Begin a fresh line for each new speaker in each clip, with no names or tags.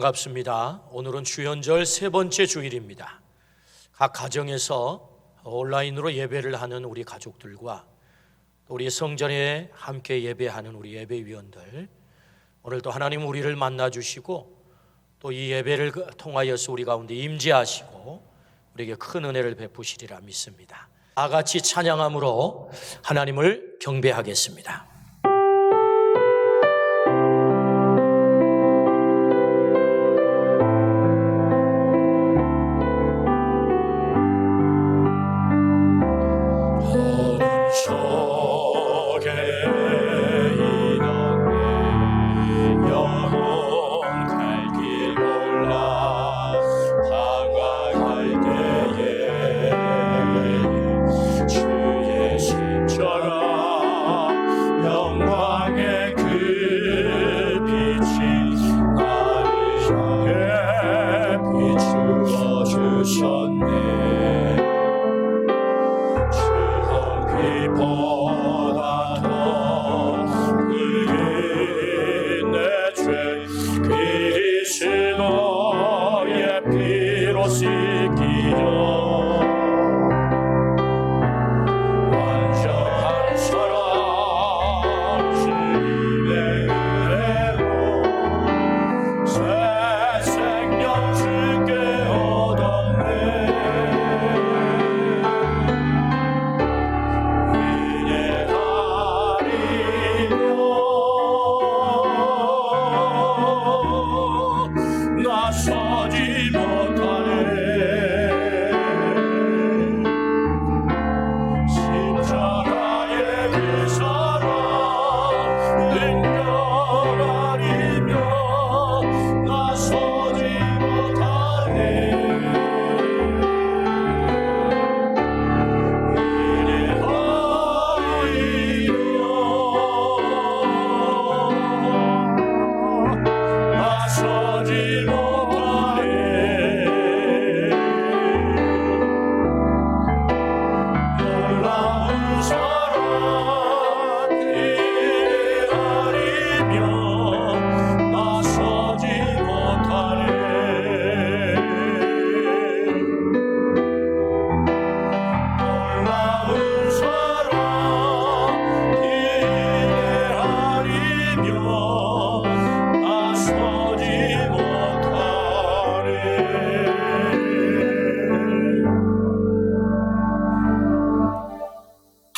반갑습니다. 오늘은 주연절 세 번째 주일입니다. 각 가정에서 온라인으로 예배를 하는 우리 가족들과 우리 성전에 함께 예배하는 우리 예배위원들, 오늘도 하나님 우리를 만나주시고 또 이 예배를 통하여서 우리 가운데 임재하시고 우리에게 큰 은혜를 베푸시리라 믿습니다. 다 같이 찬양함으로 하나님을 경배하겠습니다.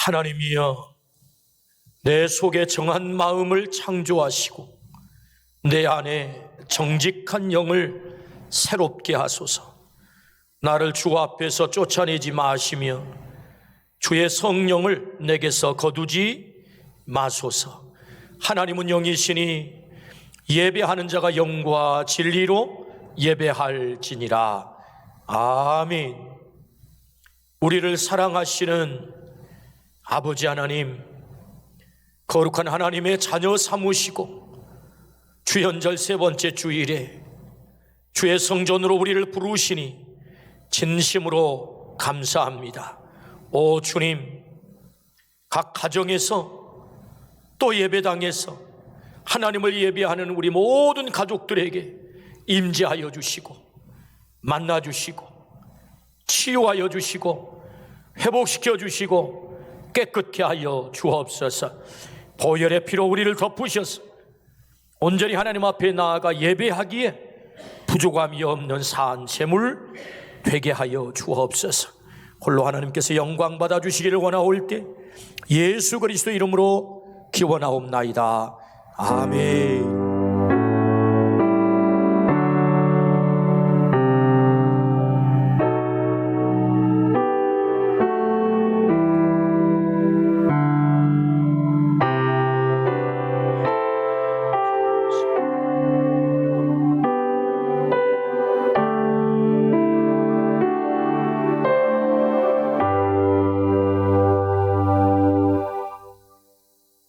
하나님이여, 내 속에 정한 마음을 창조하시고 내 안에 정직한 영을 새롭게 하소서. 나를 주 앞에서 쫓아내지 마시며 주의 성령을 내게서 거두지 마소서. 하나님은 영이시니 예배하는 자가 영과 진리로 예배할지니라. 아멘. 우리를 사랑하시는 아버지 하나님, 거룩한 하나님의 자녀 삼으시고 주연절 세 번째 주일에 주의 성전으로 우리를 부르시니 진심으로 감사합니다. 오 주님, 각 가정에서 또 예배당에서 하나님을 예배하는 우리 모든 가족들에게 임재하여 주시고 만나 주시고 치유하여 주시고 회복시켜 주시고 깨끗게 하여 주옵소서. 보혈의 피로 우리를 덮으셔서 온전히 하나님 앞에 나아가 예배하기에 부족함이 없는 산 제물 되게 하여 주옵소서. 홀로 하나님께서 영광 받아 주시기를 원하올 때 예수 그리스도 이름으로 기원하옵나이다. 아멘.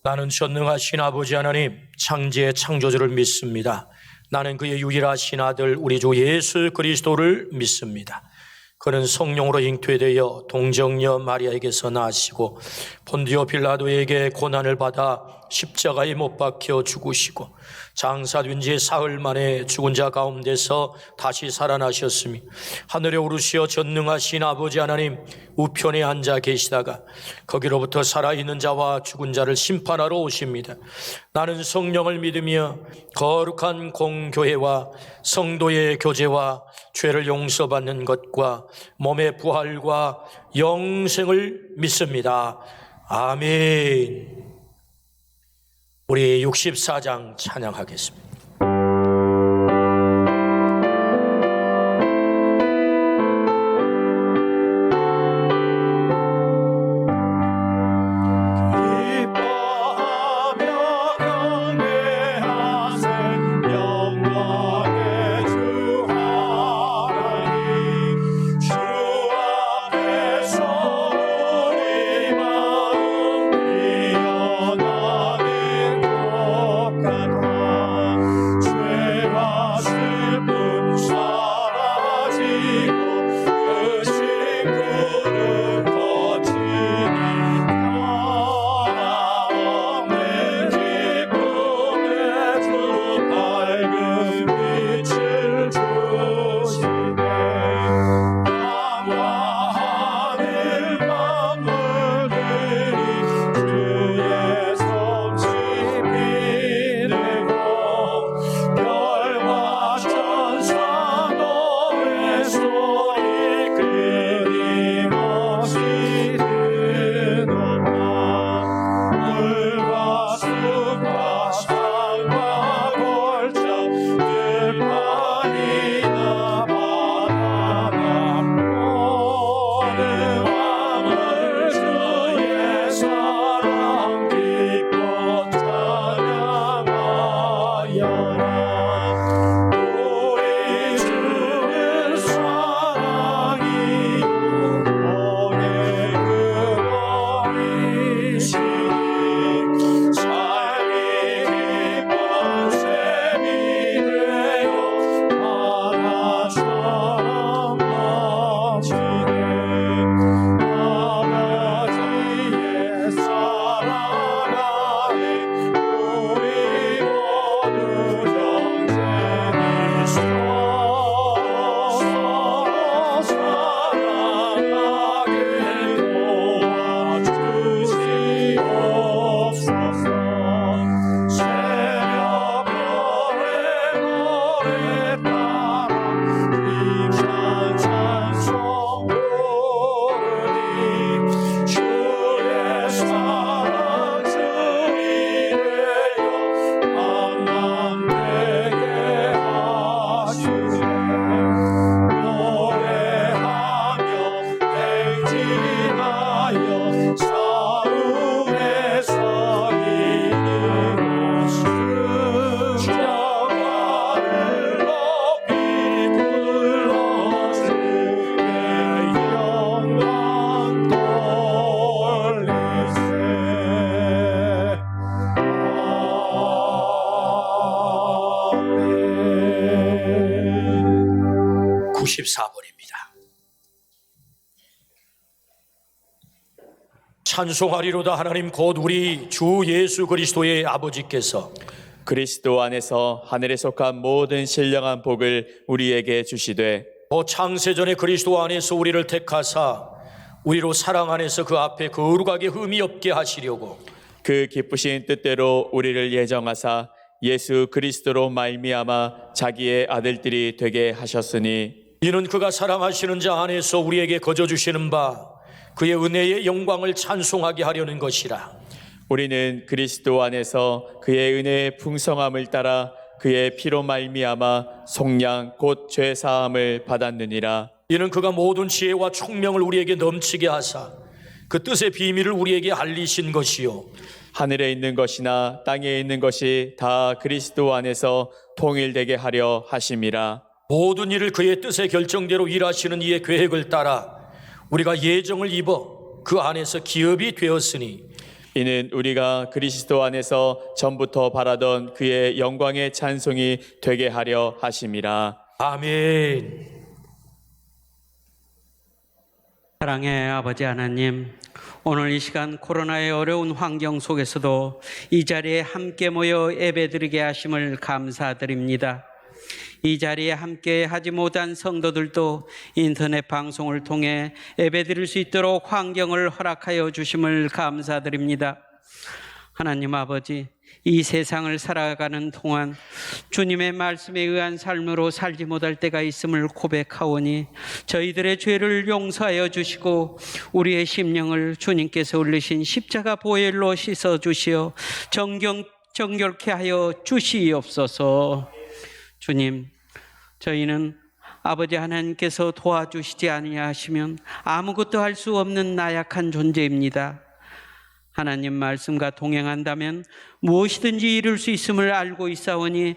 나는 전능하신 아버지 하나님, 창조의 창조주를 믿습니다. 나는 그의 유일하신 아들 우리 주 예수 그리스도를 믿습니다. 그는 성령으로 잉태되어 동정녀 마리아에게서 나시고 본디오 빌라도에게 고난을 받아 십자가에 못 박혀 죽으시고 장사된 지 사흘 만에 죽은 자 가운데서 다시 살아나셨으며 하늘에 오르시어 전능하신 아버지 하나님 우편에 앉아 계시다가 거기로부터 살아있는 자와 죽은 자를 심판하러 오십니다. 나는 성령을 믿으며 거룩한 공교회와 성도의 교제와 죄를 용서받는 것과 몸의 부활과 영생을 믿습니다. 아멘. 우리 64장 찬양하겠습니다. 찬송하리로다. 하나님 곧 우리 주 예수 그리스도의 아버지께서
그리스도 안에서 하늘에 속한 모든 신령한 복을 우리에게 주시되
창세전에 그리스도 안에서 우리를 택하사 우리로 사랑 안에서 그 앞에 거룩하게 흠이 없게 하시려고
그 기쁘신 뜻대로 우리를 예정하사 예수 그리스도로 말미암아 자기의 아들들이 되게 하셨으니
이는 그가 사랑하시는 자 안에서 우리에게 거저 주시는 바 그의 은혜의 영광을 찬송하게 하려는 것이라.
우리는 그리스도 안에서 그의 은혜의 풍성함을 따라 그의 피로 말미암아 속량 곧 죄 사함을 받았느니라.
이는 그가 모든 지혜와 총명을 우리에게 넘치게 하사 그 뜻의 비밀을 우리에게 알리신 것이요
하늘에 있는 것이나 땅에 있는 것이 다 그리스도 안에서 통일되게 하려 하심이라.
모든 일을 그의 뜻의 결정대로 일하시는 이의 계획을 따라 우리가 예정을 입어 그 안에서 기업이 되었으니
이는 우리가 그리스도 안에서 전부터 바라던 그의 영광의 찬송이 되게 하려 하심이라.
아멘.
사랑의 아버지 하나님, 오늘 이 시간 코로나의 어려운 환경 속에서도 이 자리에 함께 모여 예배드리게 하심을 감사드립니다. 이 자리에 함께 하지 못한 성도들도 인터넷 방송을 통해 예배드릴 수 있도록 환경을 허락하여 주심을 감사드립니다. 하나님 아버지, 이 세상을 살아가는 동안 주님의 말씀에 의한 삶으로 살지 못할 때가 있음을 고백하오니 저희들의 죄를 용서하여 주시고 우리의 심령을 주님께서 올리신 십자가 보혈로 씻어 주시어 정결케 하여 주시옵소서. 주님, 저희는 아버지 하나님께서 도와주시지 아니하시면 아무것도 할 수 없는 나약한 존재입니다. 하나님 말씀과 동행한다면 무엇이든지 이룰 수 있음을 알고 있사오니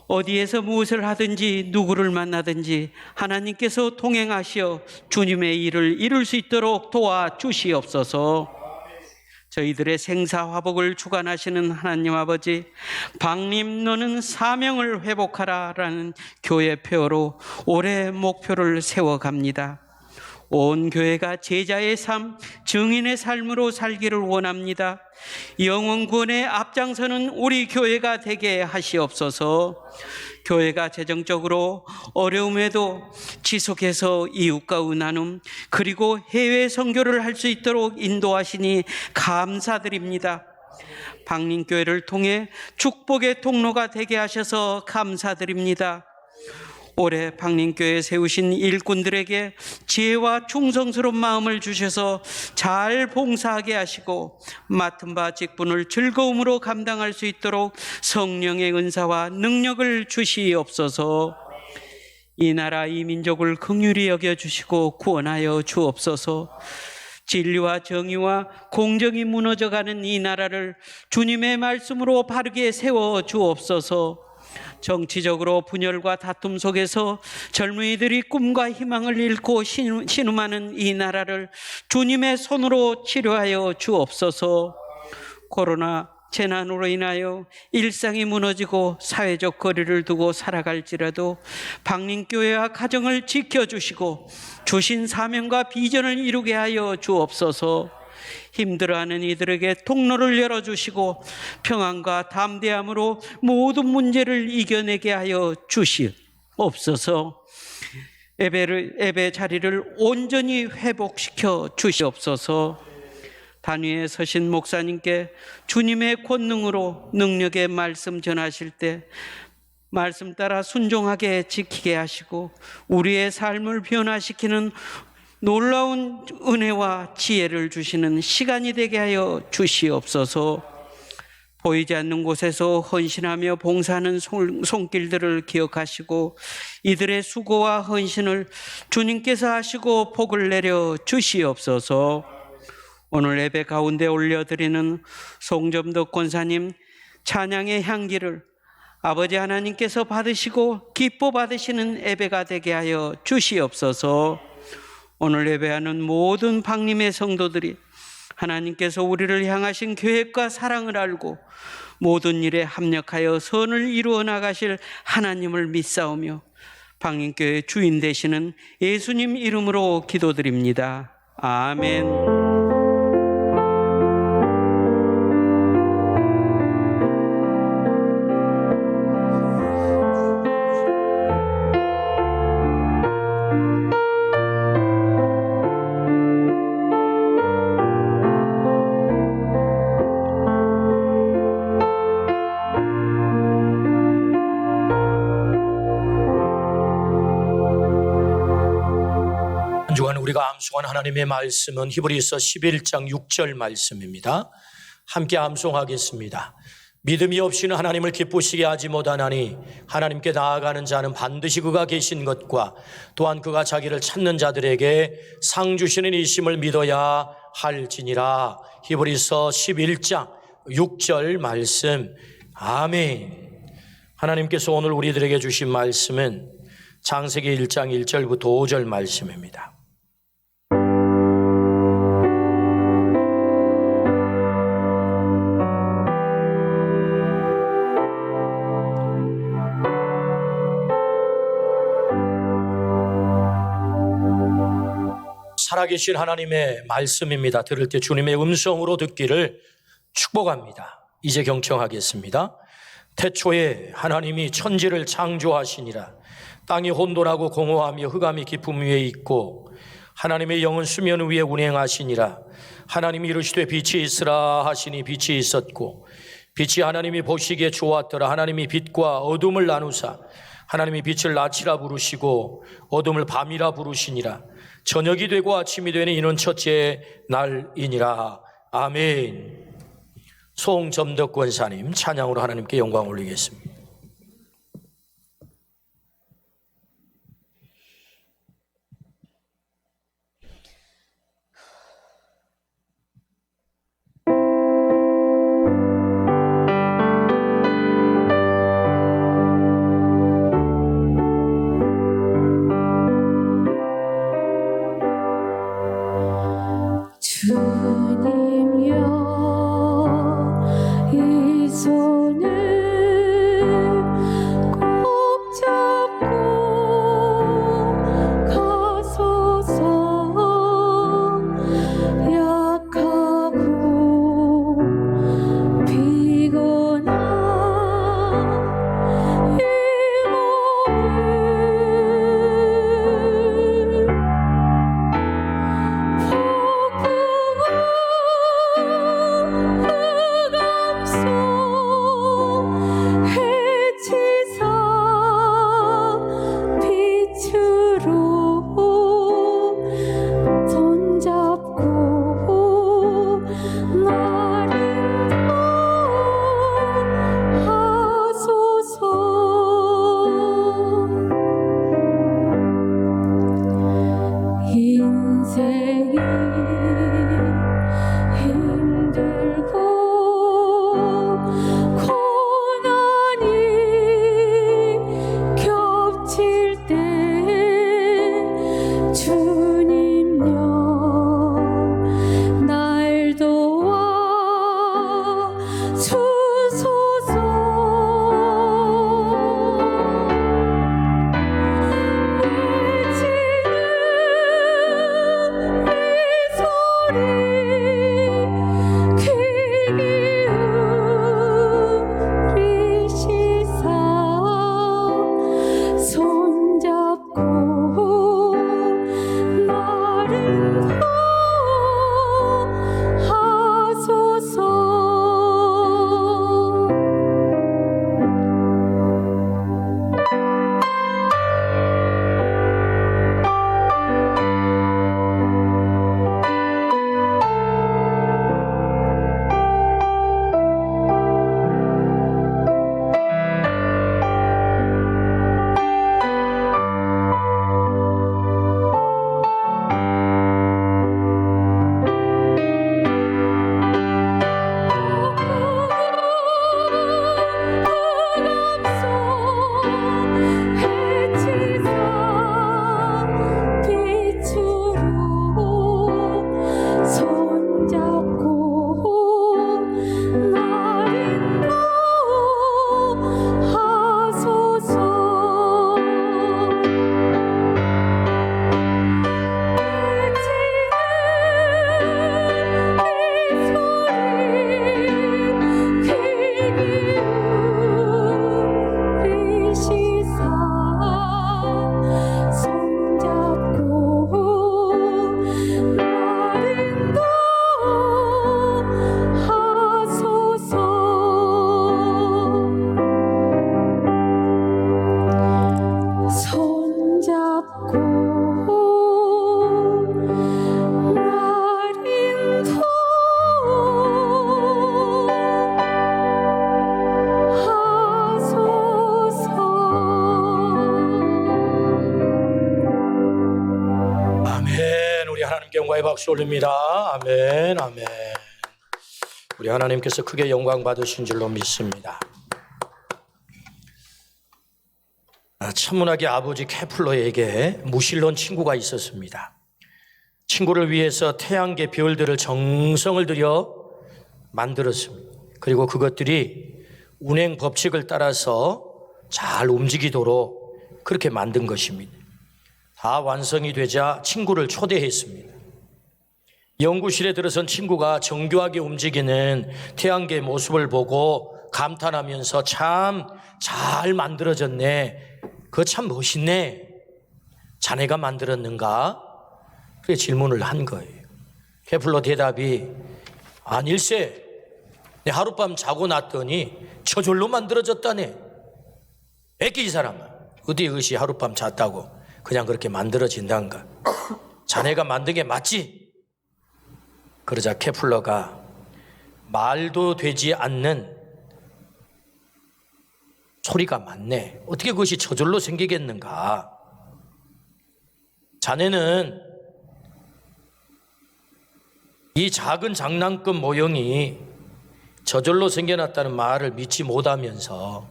어디에서 무엇을 하든지 누구를 만나든지 하나님께서 동행하시어 주님의 일을 이룰 수 있도록 도와주시옵소서. 저희들의 생사화복을 주관하시는 하나님 아버지, 방님 너는 사명을 회복하라라는 교회 표어로 올해 목표를 세워갑니다. 온 교회가 제자의 삶, 증인의 삶으로 살기를 원합니다. 영혼 구원의 앞장서는 우리 교회가 되게 하시옵소서. 교회가 재정적으로 어려움에도 지속해서 이웃과 나눔 그리고 해외 선교를 할 수 있도록 인도하시니 감사드립니다. 방림교회를 통해 축복의 통로가 되게 하셔서 감사드립니다. 올해 방림교회에 세우신 일꾼들에게 지혜와 충성스러운 마음을 주셔서 잘 봉사하게 하시고 맡은 바 직분을 즐거움으로 감당할 수 있도록 성령의 은사와 능력을 주시옵소서. 이 나라 이 민족을 긍휼히 여겨주시고 구원하여 주옵소서. 진리와 정의와 공정이 무너져가는 이 나라를 주님의 말씀으로 바르게 세워 주옵소서. 정치적으로 분열과 다툼 속에서 젊은이들이 꿈과 희망을 잃고 신음하는 이 나라를 주님의 손으로 치료하여 주옵소서. 코로나 재난으로 인하여 일상이 무너지고 사회적 거리를 두고 살아갈지라도 방림교회와 가정을 지켜주시고 주신 사명과 비전을 이루게 하여 주옵소서. 힘들어하는 이들에게 통로를 열어주시고 평안과 담대함으로 모든 문제를 이겨내게 하여 주시옵소서. 예배 자리를 온전히 회복시켜 주시옵소서. 단위에 서신 목사님께 주님의 권능으로 능력의 말씀 전하실 때 말씀 따라 순종하게 지키게 하시고 우리의 삶을 변화시키는 놀라운 은혜와 지혜를 주시는 시간이 되게 하여 주시옵소서. 보이지 않는 곳에서 헌신하며 봉사하는 손길들을 기억하시고 이들의 수고와 헌신을 주님께서 하시고 복을 내려 주시옵소서. 오늘 예배 가운데 올려드리는 송점덕 권사님 찬양의 향기를 아버지 하나님께서 받으시고 기뻐 받으시는 예배가 되게 하여 주시옵소서. 오늘 예배하는 모든 방림의 성도들이 하나님께서 우리를 향하신 계획과 사랑을 알고 모든 일에 합력하여 선을 이루어 나가실 하나님을 믿사오며 방림교회 주인 되시는 예수님 이름으로 기도드립니다. 아멘.
한 주간 우리가 암송한 하나님의 말씀은 히브리서 11장 6절 말씀입니다. 함께 암송하겠습니다. 믿음이 없이는 하나님을 기쁘시게 하지 못하나니 하나님께 나아가는 자는 반드시 그가 계신 것과 또한 그가 자기를 찾는 자들에게 상 주시는 이심을 믿어야 할지니라. 히브리서 11장 6절 말씀. 아멘. 하나님께서 오늘 우리들에게 주신 말씀은 창세기 1장 1절부터 5절 말씀입니다. 살아계신 하나님의 말씀입니다. 들을 때 주님의 음성으로 듣기를 축복합니다. 이제 경청하겠습니다. 태초에 하나님이 천지를 창조하시니라. 땅이 혼돈하고 공허하며 흑암이 깊음 위에 있고 하나님의 영은 수면 위에 운행하시니라. 하나님이 이르시되 빛이 있으라 하시니 빛이 있었고 빛이 하나님이 보시기에 좋았더라. 하나님이 빛과 어둠을 나누사 하나님이 빛을 낮이라 부르시고 어둠을 밤이라 부르시니라. 저녁이 되고 아침이 되니 이는 첫째 날이니라. 아멘. 송점덕 권사님 찬양으로 하나님께 영광 올리겠습니다.
주님여 이 손을 꼭 잡고 가소서. 약하고 피곤한 이 인생이 힘들고 고난이 겹칠 때 주님여 날 도와 주소서.
영광의 박수 올립니다. 아멘, 아멘. 우리 하나님께서 크게 영광 받으신 줄로 믿습니다. 천문학의 아버지 케플러에게 무신론 친구가 있었습니다. 친구를 위해서 태양계 별들을 정성을 들여 만들었습니다. 그리고 그것들이 운행 법칙을 따라서 잘 움직이도록 그렇게 만든 것입니다. 다 완성이 되자 친구를 초대했습니다. 연구실에 들어선 친구가 정교하게 움직이는 태양계의 모습을 보고 감탄하면서 참 잘 만들어졌네. 그거 참 멋있네. 자네가 만들었는가? 그렇게 질문을 한 거예요. 케플러 대답이 아닐세. 내 하룻밤 자고 났더니 저절로 만들어졌다네. 애기 이 사람아. 어디 그것이 하룻밤 잤다고 그냥 그렇게 만들어진단가. 자네가 만든 게 맞지? 그러자 케플러가 말도 되지 않는 소리가 많네. 어떻게 그것이 저절로 생기겠는가? 자네는 이 작은 장난감 모형이 저절로 생겨났다는 말을 믿지 못하면서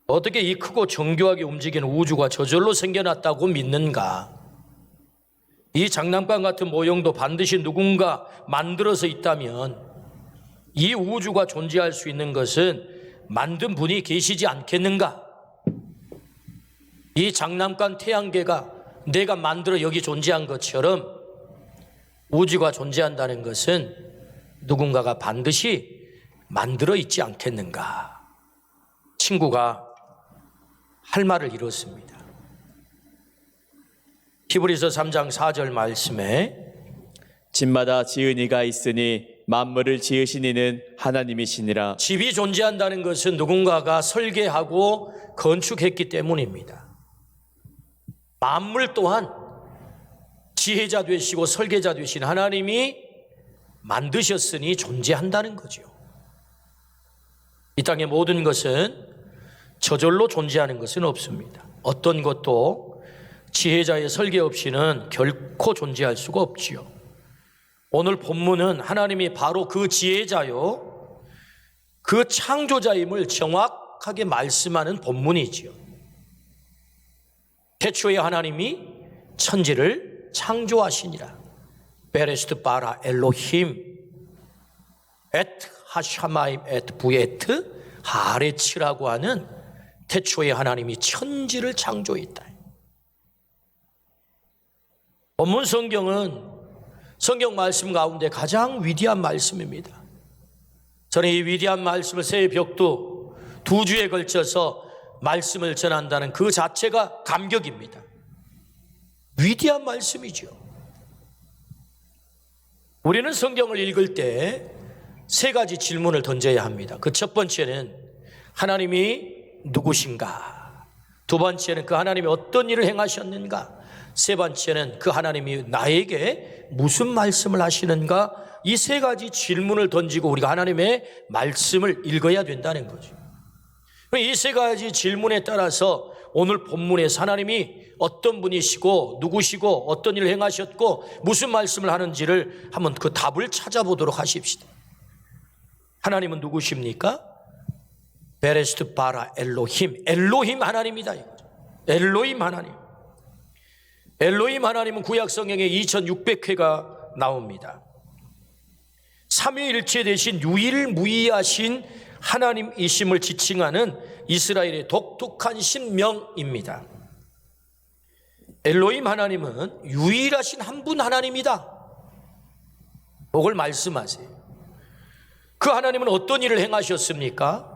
어떻게 이 크고 정교하게 움직이는 우주가 저절로 생겨났다고 믿는가? 이 장난감 같은 모형도 반드시 누군가 만들어서 있다면 이 우주가 존재할 수 있는 것은 만든 분이 계시지 않겠는가? 이 장난감 태양계가 내가 만들어 여기 존재한 것처럼 우주가 존재한다는 것은 누군가가 반드시 만들어 있지 않겠는가? 친구가 할 말을 이뤘습니다. 히브리서 3장 4절 말씀에
집마다 지은 이가 있으니 만물을 지으신 이는 하나님이시니라.
집이 존재한다는 것은 누군가가 설계하고 건축했기 때문입니다. 만물 또한 지혜자 되시고 설계자 되신 하나님이 만드셨으니 존재한다는 거죠. 이 땅의 모든 것은 저절로 존재하는 것은 없습니다. 어떤 것도 지혜자의 설계 없이는 결코 존재할 수가 없지요. 오늘 본문은 하나님이 바로 그 지혜자요, 그 창조자임을 정확하게 말씀하는 본문이지요. 태초에 하나님이 천지를 창조하시니라. 베레스트 바라 엘로힘 에트 하샤마임 에트 부에트 하레츠라고 하는 태초에 하나님이 천지를 창조했다. 본문 성경은 성경 말씀 가운데 가장 위대한 말씀입니다. 저는 이 위대한 말씀을 새해 벽두 2주에 걸쳐서 말씀을 전한다는 그 자체가 감격입니다. 위대한 말씀이죠. 우리는 성경을 읽을 때 3가지 질문을 던져야 합니다. 그 첫 번째는 하나님이 누구신가? 2번째는 그 하나님이 어떤 일을 행하셨는가? 3번째는 그 하나님이 나에게 무슨 말씀을 하시는가? 이 3가지 질문을 던지고 우리가 하나님의 말씀을 읽어야 된다는 거죠. 이 3가지 질문에 따라서 오늘 본문에서 하나님이 어떤 분이시고 누구시고 어떤 일을 행하셨고 무슨 말씀을 하는지를 한번 그 답을 찾아보도록 하십시다. 하나님은 누구십니까? 베레스트 바라 엘로힘, 엘로힘 하나님이다 이거죠. 엘로힘 하나님. 엘로힘 하나님은 구약 성경에 2600회가 나옵니다. 삼위일체 대신 유일무이하신 하나님이심을 지칭하는 이스라엘의 독특한 신명입니다. 엘로힘 하나님은 유일하신 한 분 하나님이다. 그걸 말씀하세요. 그 하나님은 어떤 일을 행하셨습니까?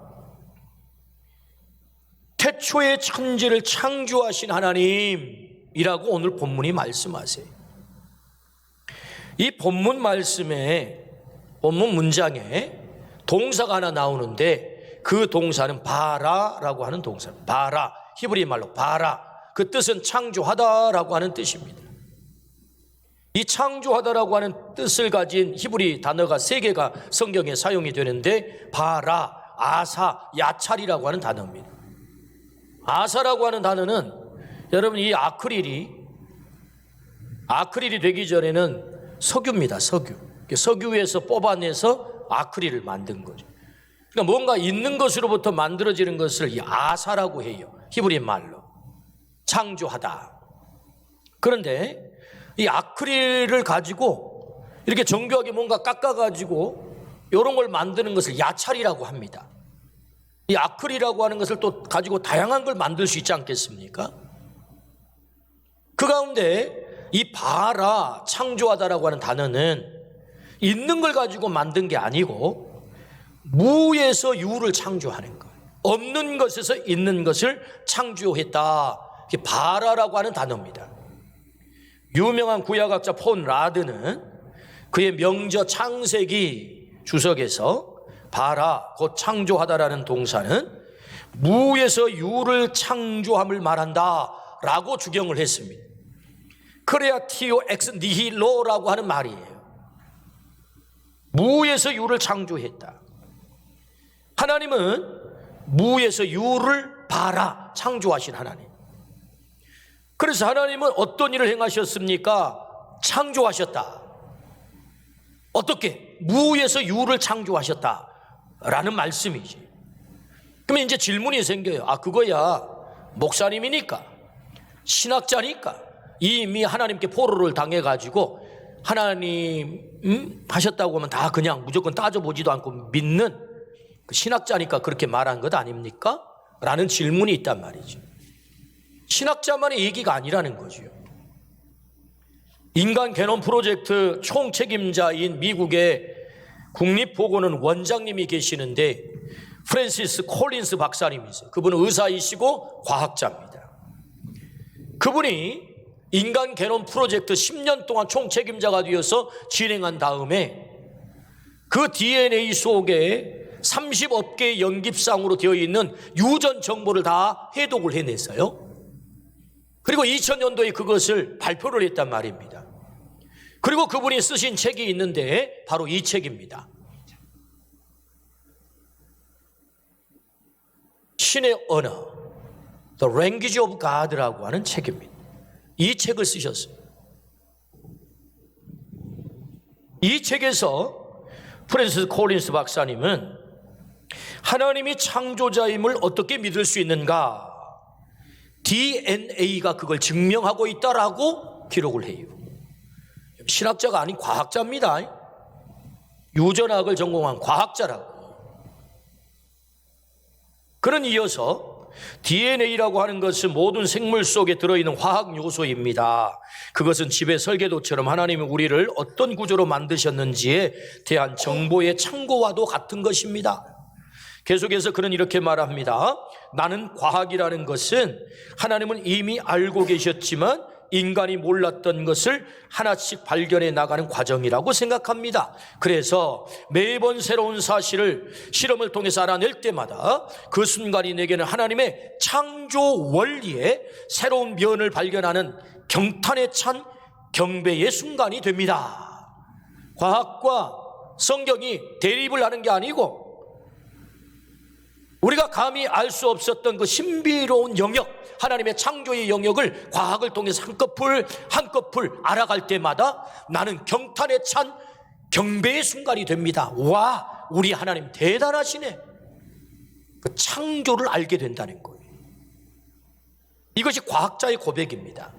태초에 천지를 창조하신 하나님이라고 오늘 본문이 말씀하세요. 이 본문 말씀에 본문 문장에 동사가 하나 나오는데 그 동사는 바라라고 하는 동사입니다. 바라, 히브리 말로 바라. 그 뜻은 창조하다라고 하는 뜻입니다. 이 창조하다라고 하는 뜻을 가진 히브리 단어가 3개가 성경에 사용이 되는데 바라, 아사, 야찰이라고 하는 단어입니다. 아사라고 하는 단어는 여러분 이 아크릴이 되기 전에는 석유입니다. 석유에서 뽑아내서 아크릴을 만든 거죠. 그러니까 뭔가 있는 것으로부터 만들어지는 것을 이 아사라고 해요. 히브리 말로 창조하다. 그런데 이 아크릴을 가지고 이렇게 정교하게 뭔가 깎아가지고 이런 걸 만드는 것을 야찰이라고 합니다. 이 아크릴이라고 하는 것을 또 가지고 다양한 걸 만들 수 있지 않겠습니까? 그 가운데 이 바라, 창조하다라고 하는 단어는 있는 걸 가지고 만든 게 아니고 무에서 유를 창조하는 거예요. 없는 것에서 있는 것을 창조했다. 이게 바라라고 하는 단어입니다. 유명한 구약학자 폰 라드는 그의 명저 창세기 주석에서 바라, 곧 창조하다라는 동사는 무에서 유를 창조함을 말한다 라고 주경을 했습니다. 크레아티오 엑스 니힐로라고 하는 말이에요. 무에서 유를 창조했다. 하나님은 무에서 유를 바라 창조하신 하나님. 그래서 하나님은 어떤 일을 행하셨습니까? 창조하셨다. 어떻게? 무에서 유를 창조하셨다라는 말씀이지. 그러면 이제 질문이 생겨요. 그거야 목사님이니까, 신학자니까 이미 하나님께 포로를 당해가지고 하나님 하셨다고 하면 다 그냥 무조건 따져보지도 않고 믿는 그 신학자니까 그렇게 말한 것 아닙니까? 라는 질문이 있단 말이죠. 신학자만의 얘기가 아니라는 거죠. 인간 게놈 프로젝트 총책임자인 미국의 국립보건원 원장님이 계시는데 프랜시스 콜린스 박사님이세요. 그분은 의사이시고 과학자입니다. 그분이 인간 게놈 프로젝트 10년 동안 총책임자가 되어서 진행한 다음에 그 DNA 속에 30억 개의 연깁상으로 되어 있는 유전 정보를 다 해독을 해냈어요. 그리고 2000년도에 그것을 발표를 했단 말입니다. 그리고 그분이 쓰신 책이 있는데 바로 이 책입니다. 신의 언어, The Language of God라고 하는 책입니다. 이 책을 쓰셨어요. 이 책에서 프랜시스 콜린스 박사님은 하나님이 창조자임을 어떻게 믿을 수 있는가? DNA가 그걸 증명하고 있다라고 기록을 해요. 신학자가 아닌 과학자입니다. 유전학을 전공한 과학자라고. 그는 이어서 DNA라고 하는 것은 모든 생물 속에 들어있는 화학 요소입니다. 그것은 집의 설계도처럼 하나님이 우리를 어떤 구조로 만드셨는지에 대한 정보의 창고와도 같은 것입니다. 계속해서 그는 이렇게 말합니다. 나는 과학이라는 것은 하나님은 이미 알고 계셨지만 인간이 몰랐던 것을 하나씩 발견해 나가는 과정이라고 생각합니다. 그래서 매번 새로운 사실을 실험을 통해서 알아낼 때마다 그 순간이 내게는 하나님의 창조 원리의 새로운 면을 발견하는 경탄에 찬 경배의 순간이 됩니다. 과학과 성경이 대립을 하는 게 아니고 우리가 감히 알 수 없었던 그 신비로운 영역, 하나님의 창조의 영역을 과학을 통해서 한꺼풀 알아갈 때마다 나는 경탄에 찬 경배의 순간이 됩니다. 와, 우리 하나님 대단하시네. 그 창조를 알게 된다는 거예요. 이것이 과학자의 고백입니다.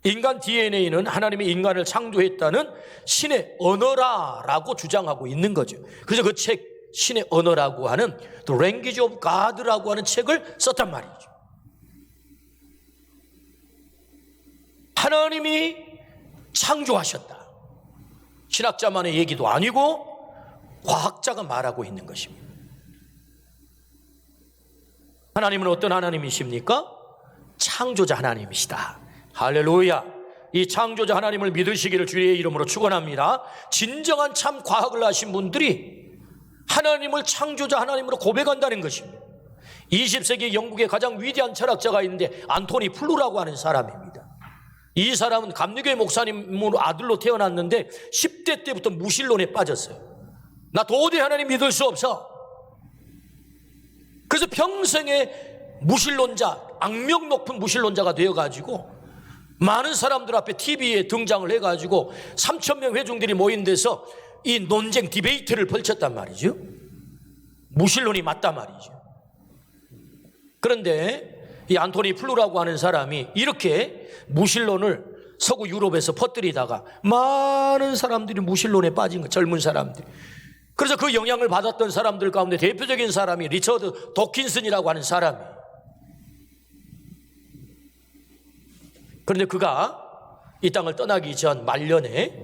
인간 DNA는 하나님이 인간을 창조했다는 신의 언어라라고 주장하고 있는 거죠. 그래서 그 책 신의 언어라고 하는 The Language of God라고 하는 책을 썼단 말이죠. 하나님이 창조하셨다. 신학자만의 얘기도 아니고 과학자가 말하고 있는 것입니다. 하나님은 어떤 하나님이십니까? 창조자 하나님이시다. 할렐루야. 이 창조자 하나님을 믿으시기를 주의 이름으로 축원합니다. 진정한 참 과학을 하신 분들이 하나님을 창조자 하나님으로 고백한다는 것입니다. 20세기 영국의 가장 위대한 철학자가 있는데 안토니 플루라고 하는 사람입니다. 이 사람은 감리교회 목사님으로 아들로 태어났는데 10대 때부터 무신론에 빠졌어요. 나 도저히 하나님 믿을 수 없어. 그래서 평생에 무신론자, 악명 높은 무신론자가 되어가지고 많은 사람들 앞에 TV에 등장을 해가지고 3,000명 회중들이 모인 데서 이 논쟁 디베이트를 펼쳤단 말이죠. 무신론이 맞단 말이죠. 그런데 이 안토니 플루라고 하는 사람이 이렇게 무신론을 서구 유럽에서 퍼뜨리다가 많은 사람들이 무신론에 빠진 거, 젊은 사람들. 그래서 그 영향을 받았던 사람들 가운데 대표적인 사람이 리처드 도킨슨이라고 하는 사람이에요. 그런데 그가 이 땅을 떠나기 전 말년에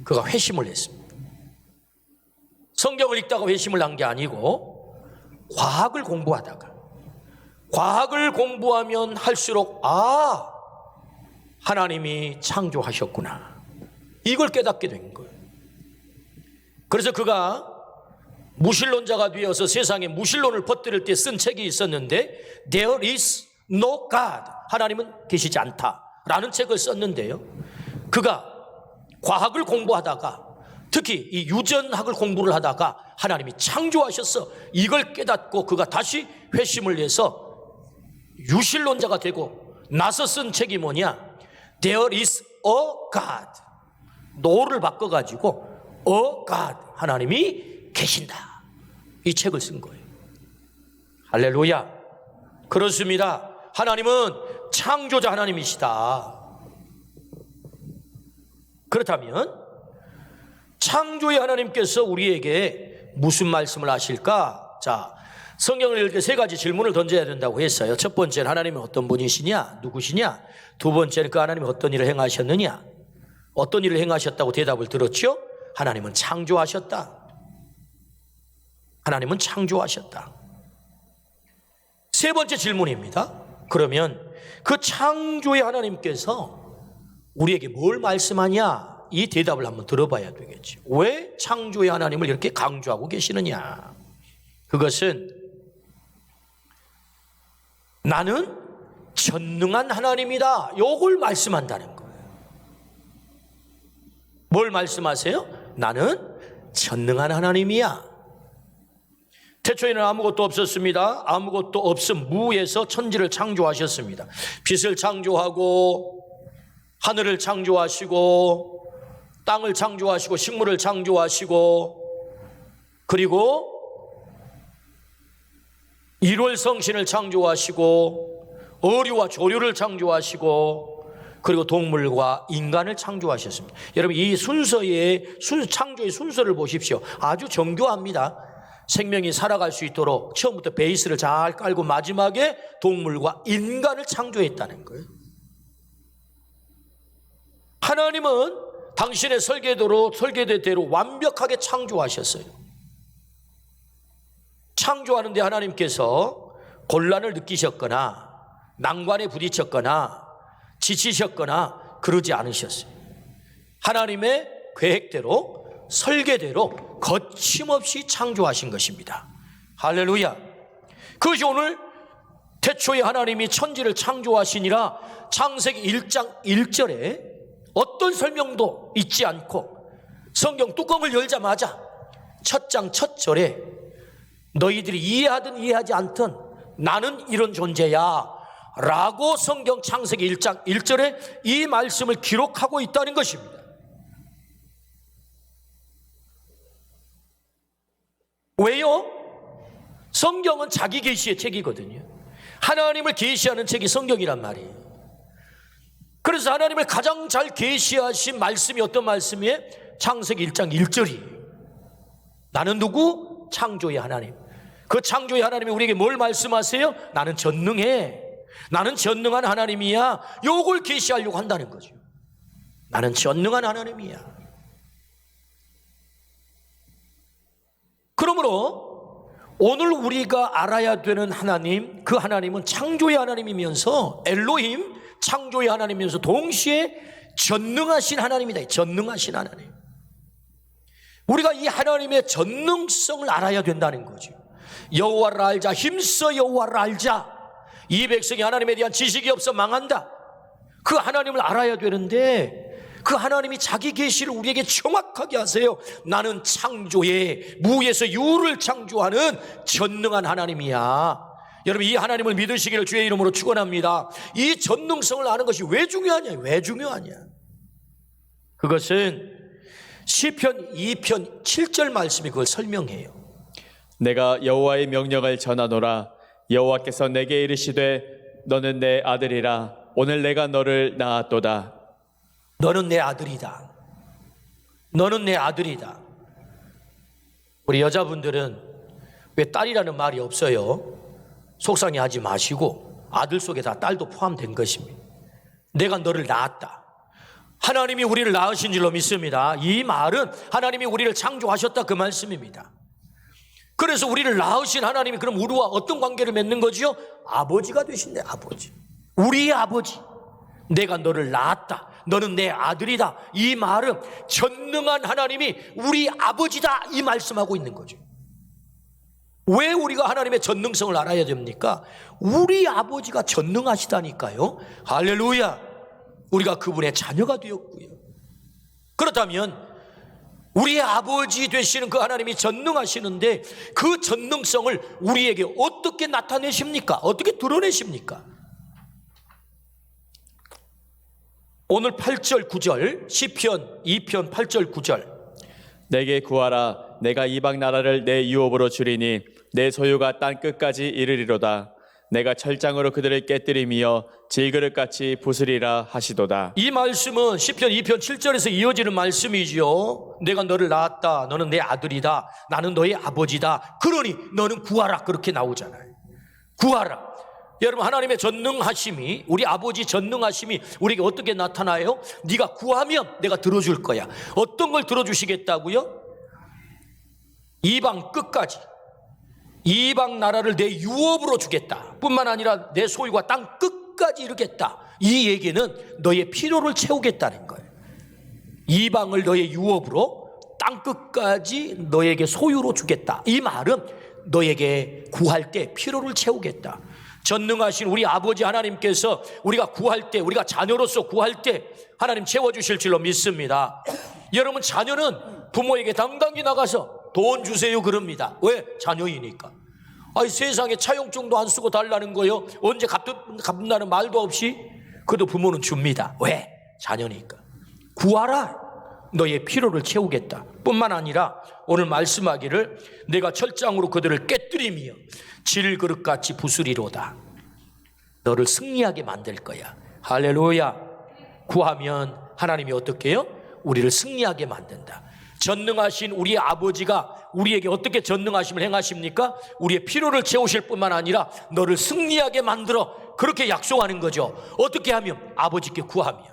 그가 회심을 했습니다. 성경을 읽다가 회심을 한 게 아니고 과학을 공부하면 할수록 하나님이 창조하셨구나, 이걸 깨닫게 된 거예요. 그래서 그가 무신론자가 되어서 세상에 무신론을 퍼뜨릴 때 쓴 책이 있었는데 There is no God, 하나님은 계시지 않다라는 책을 썼는데요, 그가 과학을 공부하다가 특히 이 유전학을 공부를 하다가 하나님이 창조하셨어, 이걸 깨닫고 그가 다시 회심을 해서 유신론자가 되고 나서 쓴 책이 뭐냐, There is a God, no를 바꿔가지고 a God, 하나님이 계신다, 이 책을 쓴 거예요. 할렐루야. 그렇습니다. 하나님은 창조자 하나님이시다. 그렇다면 창조의 하나님께서 우리에게 무슨 말씀을 하실까? 자, 성경을 읽을 때 세 가지 질문을 던져야 된다고 했어요. 첫 번째는 하나님은 어떤 분이시냐, 누구시냐. 두 번째는 그 하나님이 어떤 일을 행하셨느냐, 어떤 일을 행하셨다고 대답을 들었죠. 하나님은 창조하셨다. 하나님은 창조하셨다. 세 번째 질문입니다. 그러면 그 창조의 하나님께서 우리에게 뭘 말씀하냐, 이 대답을 한번 들어봐야 되겠죠. 왜 창조의 하나님을 이렇게 강조하고 계시느냐. 그것은 나는 전능한 하나님이다, 요걸 말씀한다는 거예요. 뭘 말씀하세요? 나는 전능한 하나님이야. 태초에는 아무것도 없었습니다. 아무것도 없음 무에서 천지를 창조하셨습니다. 빛을 창조하고 하늘을 창조하시고 땅을 창조하시고 식물을 창조하시고 그리고 일월성신을 창조하시고 어류와 조류를 창조하시고 그리고 동물과 인간을 창조하셨습니다. 여러분, 이 창조의 순서를 보십시오. 아주 정교합니다. 생명이 살아갈 수 있도록 처음부터 베이스를 잘 깔고 마지막에 동물과 인간을 창조했다는 거예요. 하나님은 당신의 설계대로 완벽하게 창조하셨어요. 창조하는데 하나님께서 곤란을 느끼셨거나 난관에 부딪혔거나 지치셨거나 그러지 않으셨어요. 하나님의 계획대로 설계대로 거침없이 창조하신 것입니다. 할렐루야. 그것이 오늘 태초에 하나님이 천지를 창조하시니라 창세기 1장 1절에 어떤 설명도 있지 않고 성경 뚜껑을 열자마자 첫 장 첫 절에 너희들이 이해하든 이해하지 않든 나는 이런 존재야 라고 성경 창세기 1장 1절에 이 말씀을 기록하고 있다는 것입니다. 왜요? 성경은 자기 계시의 책이거든요. 하나님을 계시하는 책이 성경이란 말이에요. 그래서 하나님을 가장 잘 계시하신 말씀이 어떤 말씀이에요? 창세기 1장 1절이에요. 나는 누구? 창조의 하나님. 그 창조의 하나님이 우리에게 뭘 말씀하세요? 나는 전능해. 나는 전능한 하나님이야. 요걸 계시하려고 한다는 거죠. 나는 전능한 하나님이야. 그러므로 오늘 우리가 알아야 되는 하나님, 그 하나님은 창조의 하나님이면서 엘로힘, 창조의 하나님이면서 동시에 전능하신 하나님이다. 전능하신 하나님. 우리가 이 하나님의 전능성을 알아야 된다는 거죠. 여호와를 알자. 힘써 여호와를 알자. 이 백성이 하나님에 대한 지식이 없어 망한다. 그 하나님을 알아야 되는데 그 하나님이 자기 계시를 우리에게 정확하게 하세요. 나는 창조의 무에서 유를 창조하는 전능한 하나님이야. 여러분, 이 하나님을 믿으시기를 주의 이름으로 축원합니다. 이 전능성을 아는 것이 왜 중요하냐? 왜 중요하냐? 그것은 시편 2편 7절 말씀이 그걸 설명해요.
내가 여호와의 명령을 전하노라. 여호와께서 내게 이르시되 너는 내 아들이라. 오늘 내가 너를 낳았도다.
너는 내 아들이다. 너는 내 아들이다. 우리 여자분들은 왜 딸이라는 말이 없어요? 속상해하지 마시고 아들 속에 다 딸도 포함된 것입니다. 내가 너를 낳았다. 하나님이 우리를 낳으신 줄로 믿습니다. 이 말은 하나님이 우리를 창조하셨다 그 말씀입니다. 그래서 우리를 낳으신 하나님이 그럼 우리와 어떤 관계를 맺는 거지요? 아버지가 되신대. 아버지, 우리의 아버지. 내가 너를 낳았다. 너는 내 아들이다. 이 말은 전능한 하나님이 우리 아버지다 이 말씀하고 있는 거죠. 왜 우리가 하나님의 전능성을 알아야 됩니까? 우리 아버지가 전능하시다니까요. 할렐루야. 우리가 그분의 자녀가 되었고요. 그렇다면 우리의 아버지 되시는 그 하나님이 전능하시는데 그 전능성을 우리에게 어떻게 나타내십니까? 어떻게 드러내십니까? 오늘 8절 9절 시편 2편 8절 9절
내게 구하라. 내가 이방 나라를 내 유업으로 주리니 내 소유가 땅 끝까지 이르리로다. 내가 철장으로 그들을 깨뜨리며 질그릇같이 부수리라 하시도다.
이 말씀은 시편 2편 7절에서 이어지는 말씀이지요. 내가 너를 낳았다. 너는 내 아들이다. 나는 너의 아버지다. 그러니 너는 구하라. 그렇게 나오잖아요. 구하라. 여러분, 하나님의 전능하심이, 우리 아버지 전능하심이 우리에게 어떻게 나타나요? 네가 구하면 내가 들어줄 거야. 어떤 걸 들어주시겠다고요? 이방 끝까지, 이방 나라를 내 유업으로 주겠다 뿐만 아니라 내 소유가 땅 끝까지 이르겠다. 이 얘기는 너의 필요를 채우겠다는 거예요. 이방을 너의 유업으로, 땅 끝까지 너에게 소유로 주겠다. 이 말은 너에게 구할 때 필요를 채우겠다. 전능하신 우리 아버지 하나님께서 우리가 구할 때, 우리가 자녀로서 구할 때 하나님 채워주실 줄로 믿습니다. 여러분, 자녀는 부모에게 당당히 나가서 돈 주세요 그럽니다. 왜? 자녀이니까. 아니, 세상에 차용증도 안 쓰고 달라는 거요. 언제 갚는다는 말도 없이. 그래도 부모는 줍니다. 왜? 자녀니까. 구하라. 너의 필요를 채우겠다 뿐만 아니라 오늘 말씀하기를 내가 철장으로 그들을 깨뜨리며 질그릇같이 부수리로다. 너를 승리하게 만들 거야. 할렐루야. 구하면 하나님이 어떻게 해요? 우리를 승리하게 만든다. 전능하신 우리 아버지가 우리에게 어떻게 전능하심을 행하십니까? 우리의 필요를 채우실 뿐만 아니라 너를 승리하게 만들어 그렇게 약속하는 거죠. 어떻게 하면? 아버지께 구하면.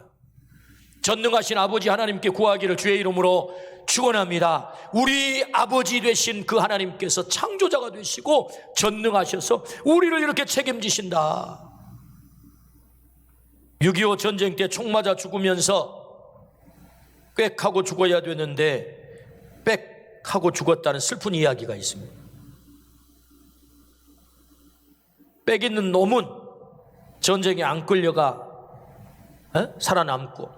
전능하신 아버지 하나님께 구하기를 주의 이름으로 축원합니다. 우리 아버지 되신 그 하나님께서 창조자가 되시고 전능하셔서 우리를 이렇게 책임지신다. 6.25 전쟁 때 총 맞아 죽으면서 꽥하고 죽어야 되는데 빽하고 죽었다는 슬픈 이야기가 있습니다. 빽 있는 놈은 전쟁에 안 끌려가 살아남고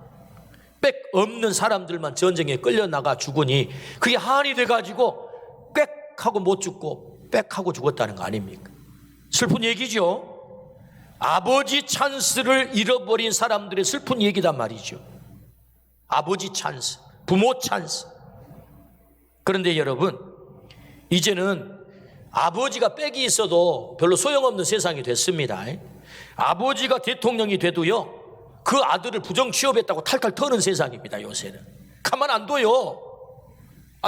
빽 없는 사람들만 전쟁에 끌려나가 죽으니 그게 한이 돼가지고 꽥하고 못 죽고 빽하고 죽었다는 거 아닙니까? 슬픈 얘기죠. 아버지 찬스를 잃어버린 사람들의 슬픈 얘기단 말이죠. 아버지 찬스, 부모 찬스. 그런데 여러분, 이제는 아버지가 빽이 있어도 별로 소용없는 세상이 됐습니다. 아버지가 대통령이 돼도요, 그 아들을 부정 취업했다고 탈탈 터는 세상입니다. 요새는 가만 안 둬요.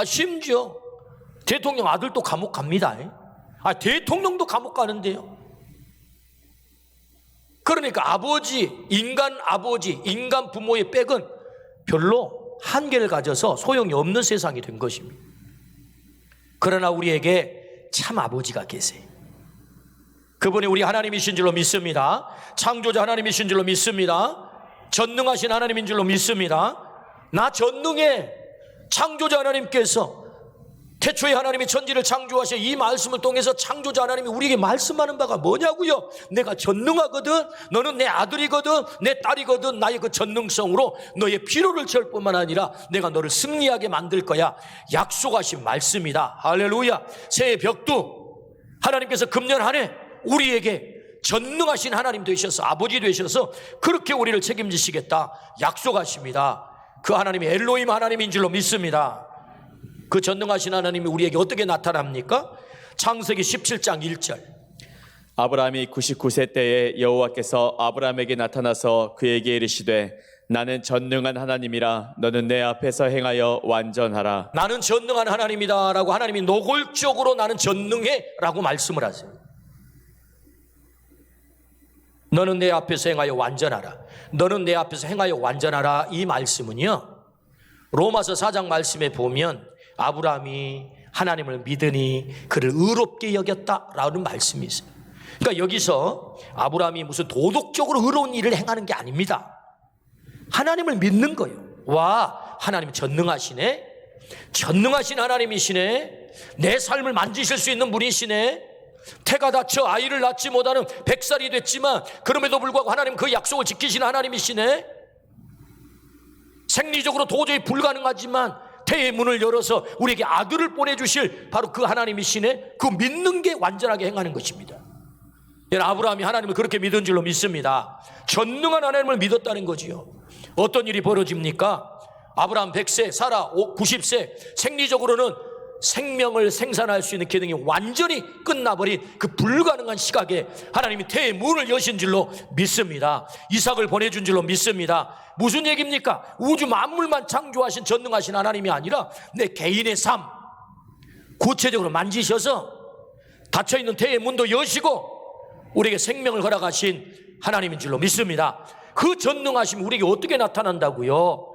심지어 대통령 아들도 감옥 갑니다. 대통령도 감옥 가는데요. 그러니까 아버지, 인간 부모의 빽은 별로 한계를 가져서 소용이 없는 세상이 된 것입니다. 그러나 우리에게 참 아버지가 계세요. 그분이 우리 하나님이신 줄로 믿습니다. 창조자 하나님이신 줄로 믿습니다. 전능하신 하나님인 줄로 믿습니다. 나 전능해. 창조자 하나님께서 태초에 하나님이 천지를 창조하셔 이 말씀을 통해서 창조자 하나님이 우리에게 말씀하는 바가 뭐냐고요? 내가 전능하거든. 너는 내 아들이거든. 내 딸이거든. 나의 그 전능성으로 너의 필요를 채울 뿐만 아니라 내가 너를 승리하게 만들 거야. 약속하신 말씀이다. 할렐루야. 새해 벽두 하나님께서 금년 한 해 우리에게 전능하신 하나님 되셔서 아버지 되셔서 그렇게 우리를 책임지시겠다 약속하십니다. 그 하나님이 엘로힘 하나님인 줄로 믿습니다. 그 전능하신 하나님이 우리에게 어떻게 나타납니까? 창세기 17장 1절.
아브라함이 99세 때에 여호와께서 아브라함에게 나타나서 그에게 이르시되 나는 전능한 하나님이라 너는 내 앞에서 행하여 완전하라.
나는 전능한 하나님이다 라고 하나님이 노골적으로 나는 전능해 라고 말씀을 하세요. 너는 내 앞에서 행하여 완전하라. 너는 내 앞에서 행하여 완전하라. 이 말씀은요, 로마서 4장 말씀에 보면 아브라함이 하나님을 믿으니 그를 의롭게 여겼다라는 말씀이 있어요. 그러니까 여기서 아브라함이 무슨 도덕적으로 의로운 일을 행하는 게 아닙니다. 하나님을 믿는 거예요. 와, 하나님 전능하시네. 전능하신 하나님이시네. 내 삶을 만지실 수 있는 분이시네. 태가 다쳐 아이를 낳지 못하는 100살이 됐지만 그럼에도 불구하고 하나님 그 약속을 지키시는 하나님이시네. 생리적으로 도저히 불가능하지만 태의 문을 열어서 우리에게 아들을 보내주실 바로 그 하나님이시네. 그 믿는 게 완전하게 행하는 것입니다. 아브라함이 하나님을 그렇게 믿은 줄로 믿습니다. 전능한 하나님을 믿었다는 거지요. 어떤 일이 벌어집니까? 아브라함 100세, 사라 90세, 생리적으로는 생명을 생산할 수 있는 기능이 완전히 끝나버린 그 불가능한 시각에 하나님이 태의 문을 여신 줄로 믿습니다. 이삭을 보내준 줄로 믿습니다. 무슨 얘기입니까? 우주 만물만 창조하신 전능하신 하나님이 아니라 내 개인의 삶 구체적으로 만지셔서 닫혀있는 태의 문도 여시고 우리에게 생명을 허락하신 하나님인 줄로 믿습니다. 그 전능하심이 우리에게 어떻게 나타난다고요?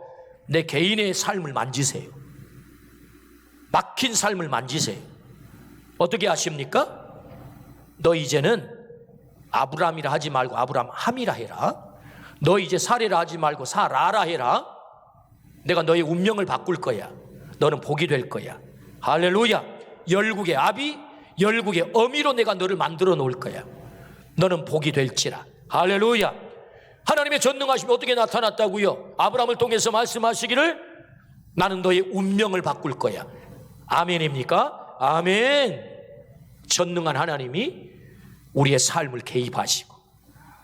내 개인의 삶을 만지세요. 막힌 삶을 만지세요. 어떻게 하십니까? 너 이제는 아브라함이라 하지 말고 아브라함이라 해라. 너 이제 사레라 하지 말고 사라라 해라. 내가 너의 운명을 바꿀 거야. 너는 복이 될 거야. 할렐루야. 열국의 아비, 열국의 어미로 내가 너를 만들어 놓을 거야. 너는 복이 될지라. 할렐루야. 하나님의 전능하심이 어떻게 나타났다고요? 아브라함을 통해서 말씀하시기를 나는 너의 운명을 바꿀 거야. 아멘입니까? 아멘. 전능한 하나님이 우리의 삶을 개입하시고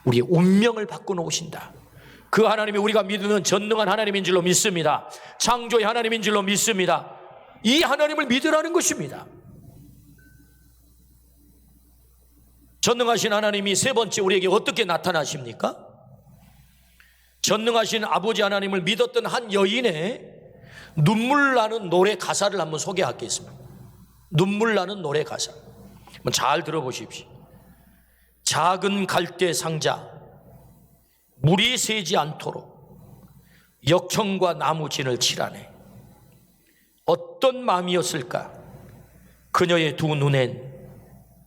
우리의 운명을 바꿔놓으신다. 그 하나님이 우리가 믿는 전능한 하나님인 줄로 믿습니다. 창조의 하나님인 줄로 믿습니다. 이 하나님을 믿으라는 것입니다. 전능하신 하나님이 세 번째 우리에게 어떻게 나타나십니까? 전능하신 아버지 하나님을 믿었던 한 여인의 눈물 나는 노래 가사를 한번 소개하겠습니다. 눈물 나는 노래 가사 한번 잘 들어보십시오. 작은 갈대 상자 물이 새지 않도록 역청과 나무진을 칠하네. 어떤 마음이었을까? 그녀의 두 눈엔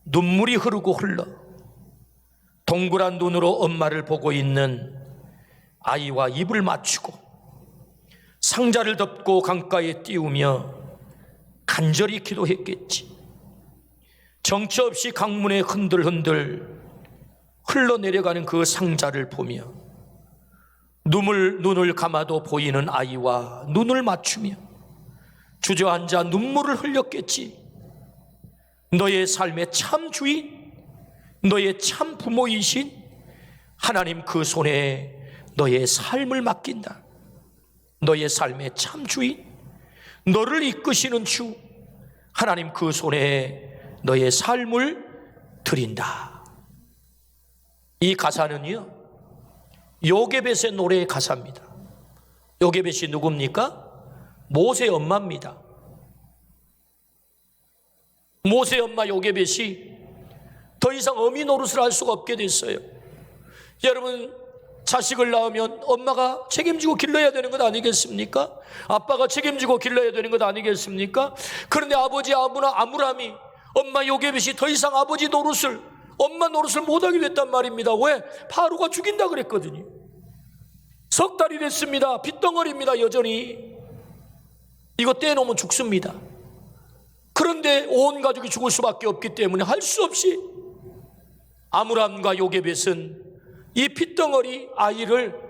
눈물이 흐르고 흘러 동그란 눈으로 엄마를 보고 있는 아이와 입을 맞추고 상자를 덮고 강가에 띄우며 간절히 기도했겠지. 정처 없이 강문에 흔들흔들 흘러내려가는 그 상자를 보며 눈을 감아도 보이는 아이와 눈을 맞추며 주저앉아 눈물을 흘렸겠지. 너의 삶의 참 주인, 너의 참 부모이신 하나님 그 손에 너의 삶을 맡긴다. 너의 삶의 참 주인, 너를 이끄시는 주 하나님 그 손에 너의 삶을 드린다. 이 가사는요 요게벳의 노래의 가사입니다. 요게벳이 누굽니까? 모세 엄마입니다. 모세 엄마 요게벳이 더 이상 어미 노릇을 할 수가 없게 됐어요. 여러분, 자식을 낳으면 엄마가 책임지고 길러야 되는 것 아니겠습니까? 아빠가 책임지고 길러야 되는 것 아니겠습니까? 그런데 아버지 아므람이 엄마 요게벳이 더 이상 아버지 노릇을, 엄마 노릇을 못하게 됐단 말입니다. 왜? 파로가 죽인다 그랬거든요. 석 달이 됐습니다. 핏덩어리입니다. 여전히 이거 떼놓으면 죽습니다. 그런데 온 가족이 죽을 수밖에 없기 때문에 할 수 없이 아므람과 요게벳은 이 핏덩어리 아이를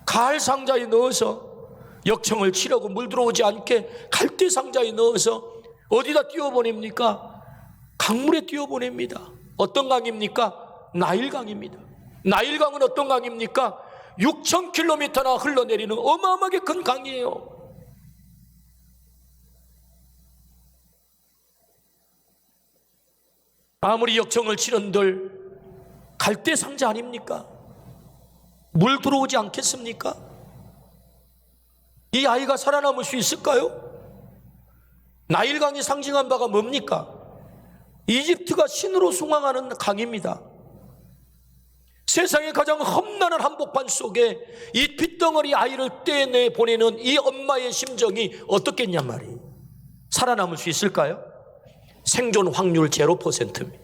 가을 상자에 넣어서 역청을 치려고 물 들어오지 않게 갈대 상자에 넣어서 어디다 띄워보냅니까? 강물에 띄워보냅니다. 어떤 강입니까? 나일강입니다. 나일강은 어떤 강입니까? 6,000km나 흘러내리는 어마어마하게 큰 강이에요. 아무리 역청을 치른들 갈대 상자 아닙니까? 물 들어오지 않겠습니까? 이 아이가 살아남을 수 있을까요? 나일강이 상징한 바가 뭡니까? 이집트가 신으로 숭앙하는 강입니다. 세상의 가장 험난한 한복판 속에 이 핏덩어리 아이를 떼내 보내는 이 엄마의 심정이 어떻겠냔 말이에요. 살아남을 수 있을까요? 생존 확률 0%입니다.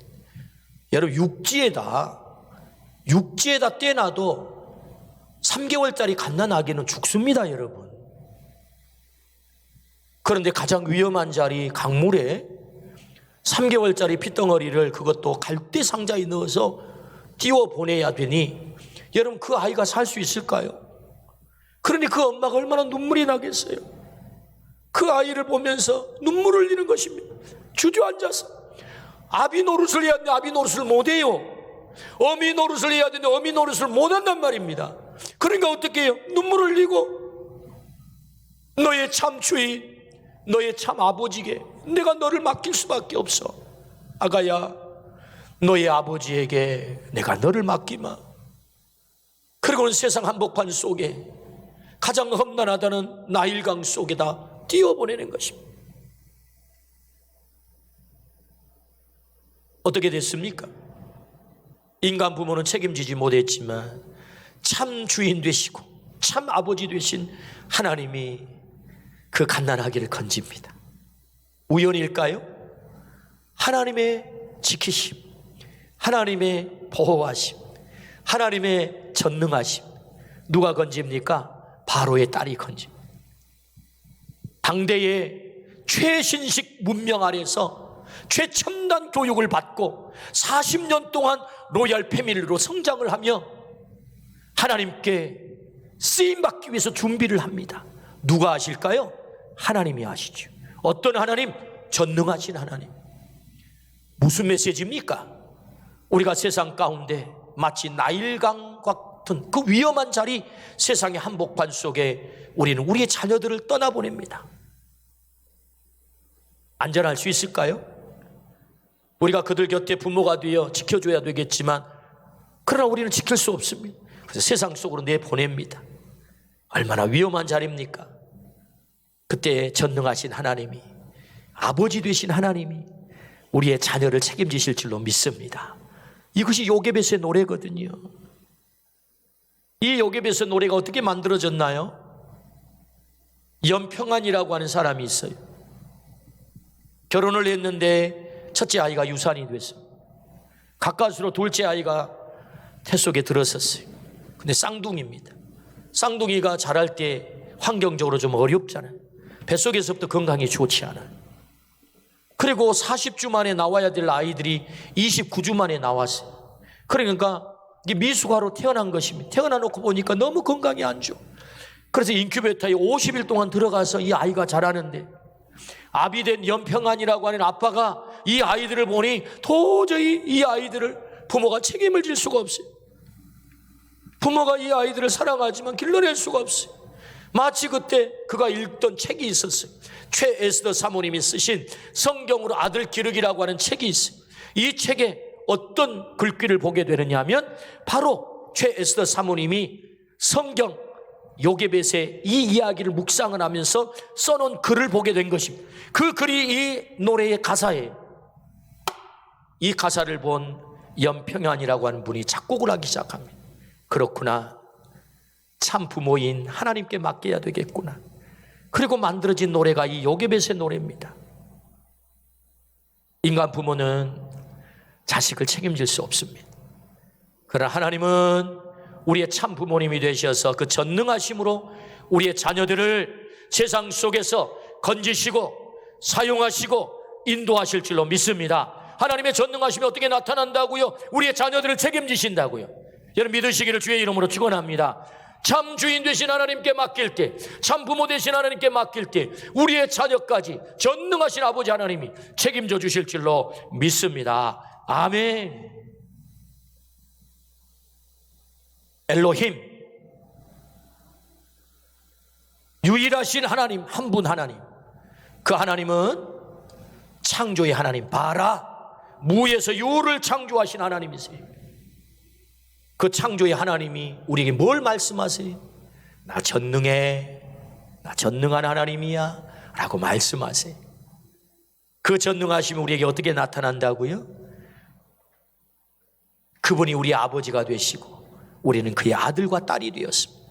여러분, 육지에다 떼놔도 3개월짜리 갓난아기는 죽습니다, 여러분. 그런데 가장 위험한 자리 강물에 3개월짜리 핏덩어리를 그것도 갈대 상자에 넣어서 띄워 보내야 되니 여러분, 그 아이가 살 수 있을까요? 그러니 그 엄마가 얼마나 눈물이 나겠어요. 그 아이를 보면서 눈물을 흘리는 것입니다. 주저앉아서 아비 노릇을 해야 되는데 아비 노릇을 못해요. 어미 노릇을 해야 되는데 어미 노릇을 못한단 말입니다. 그러니까 어떻게 해요? 눈물을 흘리고 너의 참 주인, 너의 참 아버지에게 내가 너를 맡길 수밖에 없어. 아가야, 너의 아버지에게 내가 너를 맡기마. 그리고는 세상 한복판 속에 가장 험난하다는 나일강 속에다 띄워보내는 것입니다. 어떻게 됐습니까? 인간 부모는 책임지지 못했지만 참 주인 되시고 참 아버지 되신 하나님이 그 갓난아기를 건집니다. 우연일까요? 하나님의 지키심, 하나님의 보호하심, 하나님의 전능하심. 누가 건집니까? 바로의 딸이 건집니다. 당대의 최신식 문명 아래서 최첨단 교육을 받고 40년 동안 로얄 패밀리로 성장을 하며 하나님께 쓰임받기 위해서 준비를 합니다. 누가 하실까요? 하나님이 하시죠. 어떤 하나님? 전능하신 하나님. 무슨 메시지입니까? 우리가 세상 가운데 마치 나일강 같은 그 위험한 자리, 세상의 한복판 속에 우리는 우리의 자녀들을 떠나보냅니다. 안전할 수 있을까요? 우리가 그들 곁에 부모가 되어 지켜줘야 되겠지만 그러나 우리는 지킬 수 없습니다. 그래서 세상 속으로 내보냅니다. 얼마나 위험한 자리입니까? 그때 전능하신 하나님이, 아버지 되신 하나님이 우리의 자녀를 책임지실 줄로 믿습니다. 이것이 요게벳의 노래거든요. 이 요게벳의 노래가 어떻게 만들어졌나요? 연평안이라고 하는 사람이 있어요. 결혼을 했는데 첫째 아이가 유산이 됐어요. 가까스로 둘째 아이가 태 속에 들어섰어요. 근데 쌍둥이입니다. 쌍둥이가 자랄 때 환경적으로 좀 어렵잖아요. 뱃속에서부터 건강이 좋지 않아요. 그리고 40주 만에 나와야 될 아이들이 29주 만에 나왔어요. 그러니까 이게 미숙아로 태어난 것입니다. 태어나 놓고 보니까 너무 건강이 안 좋아. 그래서 인큐베이터에 50일 동안 들어가서 이 아이가 자라는데 아비된 연평안이라고 하는 아빠가 이 아이들을 보니 도저히 이 아이들을 부모가 책임을 질 수가 없어요. 부모가 이 아이들을 사랑하지만 길러낼 수가 없어요. 마치 그때 그가 읽던 책이 있었어요. 최 에스더 사모님이 쓰신 성경으로 아들 기르기라고 하는 책이 있어요. 이 책에 어떤 글귀를 보게 되느냐 하면 바로 최 에스더 사모님이 성경 요게벳의 이 이야기를 묵상을 하면서 써놓은 글을 보게 된 것입니다. 그 글이 이 노래의 가사예요. 이 가사를 본 연평안이라고 하는 분이 작곡을 하기 시작합니다. 그렇구나, 참 부모인 하나님께 맡겨야 되겠구나. 그리고 만들어진 노래가 이 요게벳의 노래입니다. 인간 부모는 자식을 책임질 수 없습니다. 그러나 하나님은 우리의 참 부모님이 되셔서 그 전능하심으로 우리의 자녀들을 세상 속에서 건지시고 사용하시고 인도하실 줄로 믿습니다. 하나님의 전능하심이 어떻게 나타난다고요? 우리의 자녀들을 책임지신다고요. 여러분 믿으시기를 주의 이름으로 축원합니다. 참 주인 되신 하나님께 맡길 때, 참 부모 되신 하나님께 맡길 때 우리의 자녀까지 전능하신 아버지 하나님이 책임져 주실 줄로 믿습니다. 아멘. 엘로힘, 유일하신 하나님, 한 분 하나님. 그 하나님은 창조의 하나님, 바라, 무에서 유를 창조하신 하나님이세요. 그 창조의 하나님이 우리에게 뭘 말씀하세요? 나 전능해, 나 전능한 하나님이야 라고 말씀하세요. 그 전능하심이 우리에게 어떻게 나타난다고요? 그분이 우리 아버지가 되시고 우리는 그의 아들과 딸이 되었습니다.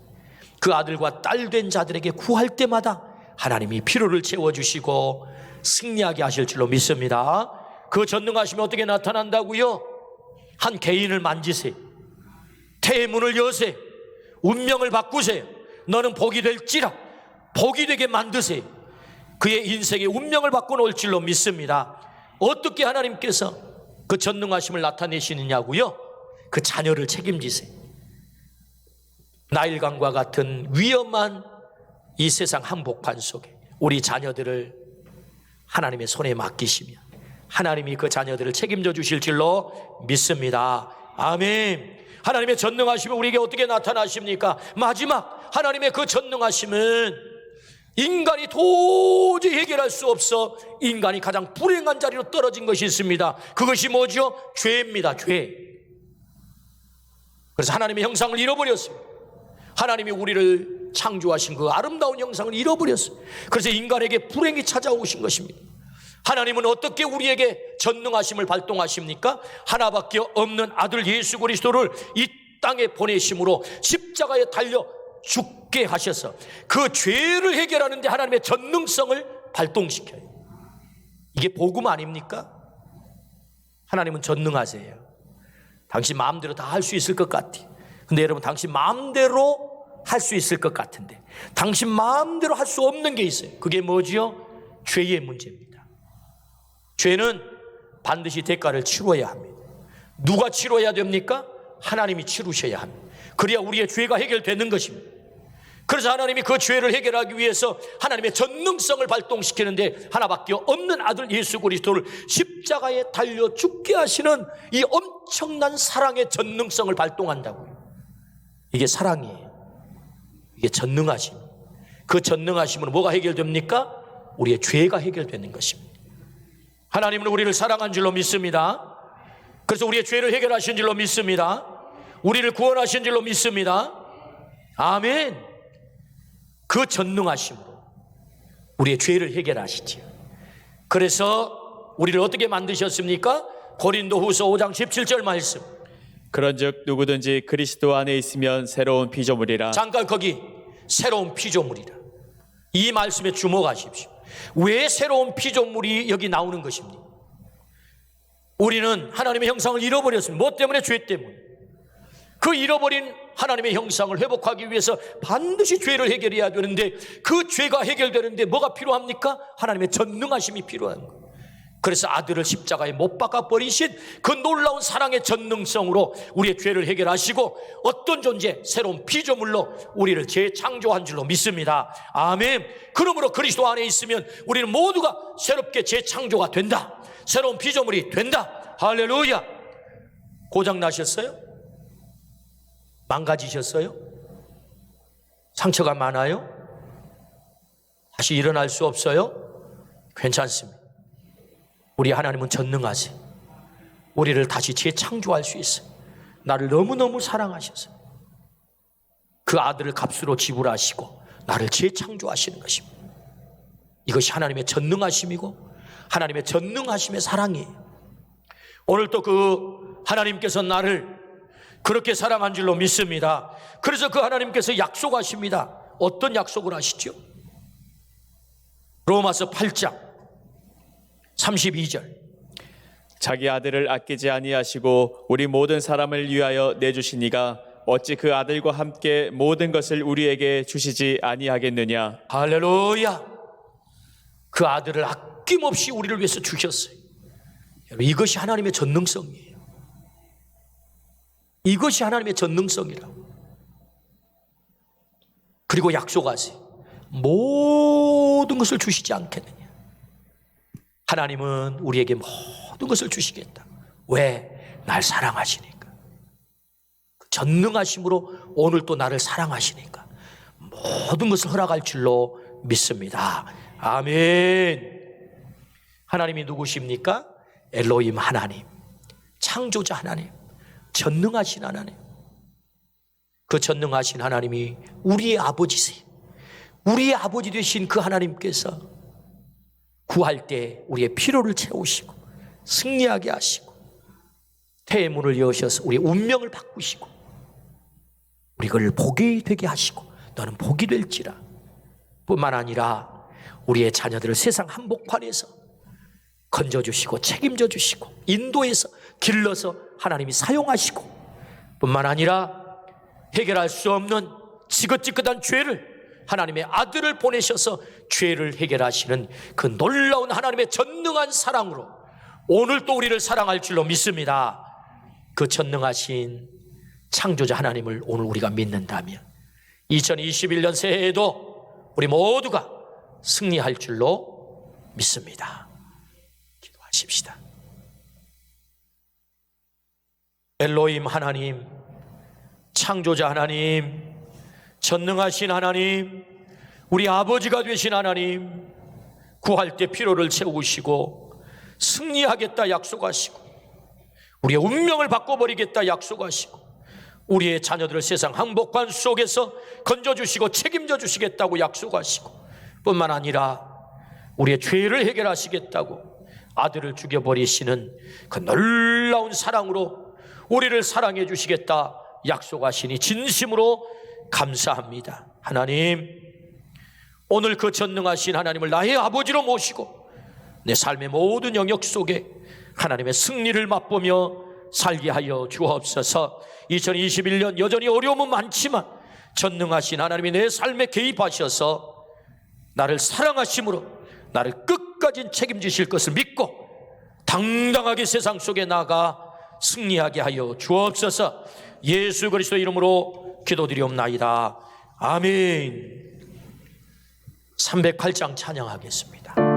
그 아들과 딸 된 자들에게 구할 때마다 하나님이 필요를 채워주시고 승리하게 하실 줄로 믿습니다. 그 전능하심이 어떻게 나타난다고요? 한 개인을 만지세요. 태의 문을 여세요. 운명을 바꾸세요. 너는 복이 될지라. 복이 되게 만드세요. 그의 인생의 운명을 바꿔놓을 줄로 믿습니다. 어떻게 하나님께서 그 전능하심을 나타내시느냐고요? 그 자녀를 책임지세요. 나일강과 같은 위험한 이 세상 한복판 속에 우리 자녀들을 하나님의 손에 맡기시면 하나님이 그 자녀들을 책임져 주실 줄로 믿습니다. 아멘. 하나님의 전능하심은 우리에게 어떻게 나타나십니까? 마지막 하나님의 그 전능하심은 인간이 도저히 해결할 수 없어 인간이 가장 불행한 자리로 떨어진 것이 있습니다. 그것이 뭐죠? 죄입니다. 죄. 그래서 하나님의 형상을 잃어버렸어요. 하나님이 우리를 창조하신 그 아름다운 형상을 잃어버렸어요. 그래서 인간에게 불행이 찾아오신 것입니다. 하나님은 어떻게 우리에게 전능하심을 발동하십니까? 하나밖에 없는 아들 예수 그리스도를 이 땅에 보내심으로 십자가에 달려 죽게 하셔서 그 죄를 해결하는 데 하나님의 전능성을 발동시켜요. 이게 복음 아닙니까? 하나님은 전능하세요. 당신 마음대로 다 할 수 있을 것 같아. 근데 여러분, 당신 마음대로 할 수 있을 것 같은데 당신 마음대로 할 수 없는 게 있어요. 그게 뭐지요? 죄의 문제입니다. 죄는 반드시 대가를 치러야 합니다. 누가 치러야 됩니까? 하나님이 치르셔야 합니다. 그래야 우리의 죄가 해결되는 것입니다. 그래서 하나님이 그 죄를 해결하기 위해서 하나님의 전능성을 발동시키는데 하나밖에 없는 아들 예수 그리스도를 십자가에 달려 죽게 하시는 이 엄청난 사랑의 전능성을 발동한다고요. 이게 사랑이에요. 이게 전능하심. 그 전능하심으로 뭐가 해결됩니까? 우리의 죄가 해결되는 것입니다. 하나님은 우리를 사랑한 줄로 믿습니다. 그래서 우리의 죄를 해결하신 줄로 믿습니다. 우리를 구원하신 줄로 믿습니다. 아멘. 그 전능하심으로 우리의 죄를 해결하시지요. 그래서 우리를 어떻게 만드셨습니까? 고린도후서 5장 17절 말씀.
그런즉 누구든지 그리스도 안에 있으면 새로운 피조물이라.
잠깐 거기 새로운 피조물이라. 이 말씀에 주목하십시오. 왜 새로운 피조물이 여기 나오는 것입니까? 우리는 하나님의 형상을 잃어버렸습니다. 뭐 때문에? 죄 때문에. 그 잃어버린 하나님의 형상을 회복하기 위해서 반드시 죄를 해결해야 되는데 그 죄가 해결되는데 뭐가 필요합니까? 하나님의 전능하심이 필요한 거예요. 그래서 아들을 십자가에 못 박아 버리신 그 놀라운 사랑의 전능성으로 우리의 죄를 해결하시고 어떤 존재, 새로운 피조물로 우리를 재창조한 줄로 믿습니다. 아멘. 그러므로 그리스도 안에 있으면 우리는 모두가 새롭게 재창조가 된다. 새로운 피조물이 된다. 할렐루야. 고장 나셨어요? 망가지셨어요? 상처가 많아요? 다시 일어날 수 없어요? 괜찮습니다. 우리 하나님은 전능하세요. 우리를 다시 재창조할 수 있어요. 나를 너무너무 사랑하셔서 그 아들을 값으로 지불하시고 나를 재창조하시는 것입니다. 이것이 하나님의 전능하심이고 하나님의 전능하심의 사랑이에요. 오늘 또 그 하나님께서 나를 그렇게 사랑한 줄로 믿습니다. 그래서 그 하나님께서 약속하십니다. 어떤 약속을 하시죠? 로마서 8장 32절.
자기 아들을 아끼지 아니하시고 우리 모든 사람을 위하여 내주시니가 어찌 그 아들과 함께 모든 것을 우리에게 주시지 아니하겠느냐.
할렐루야. 그 아들을 아낌없이 우리를 위해서 주셨어요. 여러분, 이것이 하나님의 전능성이에요. 이것이 하나님의 전능성이라고. 그리고 약속하세요. 모든 것을 주시지 않겠느냐. 하나님은 우리에게 모든 것을 주시겠다. 왜? 날 사랑하시니까. 전능하심으로 오늘 또 나를 사랑하시니까 모든 것을 허락할 줄로 믿습니다. 아멘. 하나님이 누구십니까? 엘로힘 하나님, 창조자 하나님, 전능하신 하나님. 그 전능하신 하나님이 우리의 아버지세요. 우리의 아버지 되신 그 하나님께서 구할 때 우리의 필요를 채우시고 승리하게 하시고 태의 문을 여셔서 우리의 운명을 바꾸시고 우리 그를 복이 되게 하시고 너는 복이 될지라 뿐만 아니라 우리의 자녀들을 세상 한복판에서 건져주시고 책임져 주시고 인도해서 길러서 하나님이 사용하시고 뿐만 아니라 해결할 수 없는 지긋지긋한 죄를 하나님의 아들을 보내셔서 죄를 해결하시는 그 놀라운 하나님의 전능한 사랑으로 오늘 또 우리를 사랑할 줄로 믿습니다. 그 전능하신 창조자 하나님을 오늘 우리가 믿는다면 2021년 새해에도 우리 모두가 승리할 줄로 믿습니다. 기도하십시다. 엘로힘 하나님, 창조자 하나님, 전능하신 하나님, 우리 아버지가 되신 하나님, 구할 때 피로를 채우시고 승리하겠다 약속하시고 우리의 운명을 바꿔버리겠다 약속하시고 우리의 자녀들을 세상 항복관 속에서 건져주시고 책임져 주시겠다고 약속하시고 뿐만 아니라 우리의 죄를 해결하시겠다고 아들을 죽여버리시는 그 놀라운 사랑으로 우리를 사랑해 주시겠다 약속하시니 진심으로 감사합니다. 하나님, 오늘 그 전능하신 하나님을 나의 아버지로 모시고 내 삶의 모든 영역 속에 하나님의 승리를 맛보며 살게 하여 주옵소서. 2021년 여전히 어려움은 많지만 전능하신 하나님이 내 삶에 개입하셔서 나를 사랑하심으로 나를 끝까지 책임지실 것을 믿고 당당하게 세상 속에 나가 승리하게 하여 주옵소서. 예수 그리스도 이름으로 기도드리옵나이다. 아멘. 308장 찬양하겠습니다.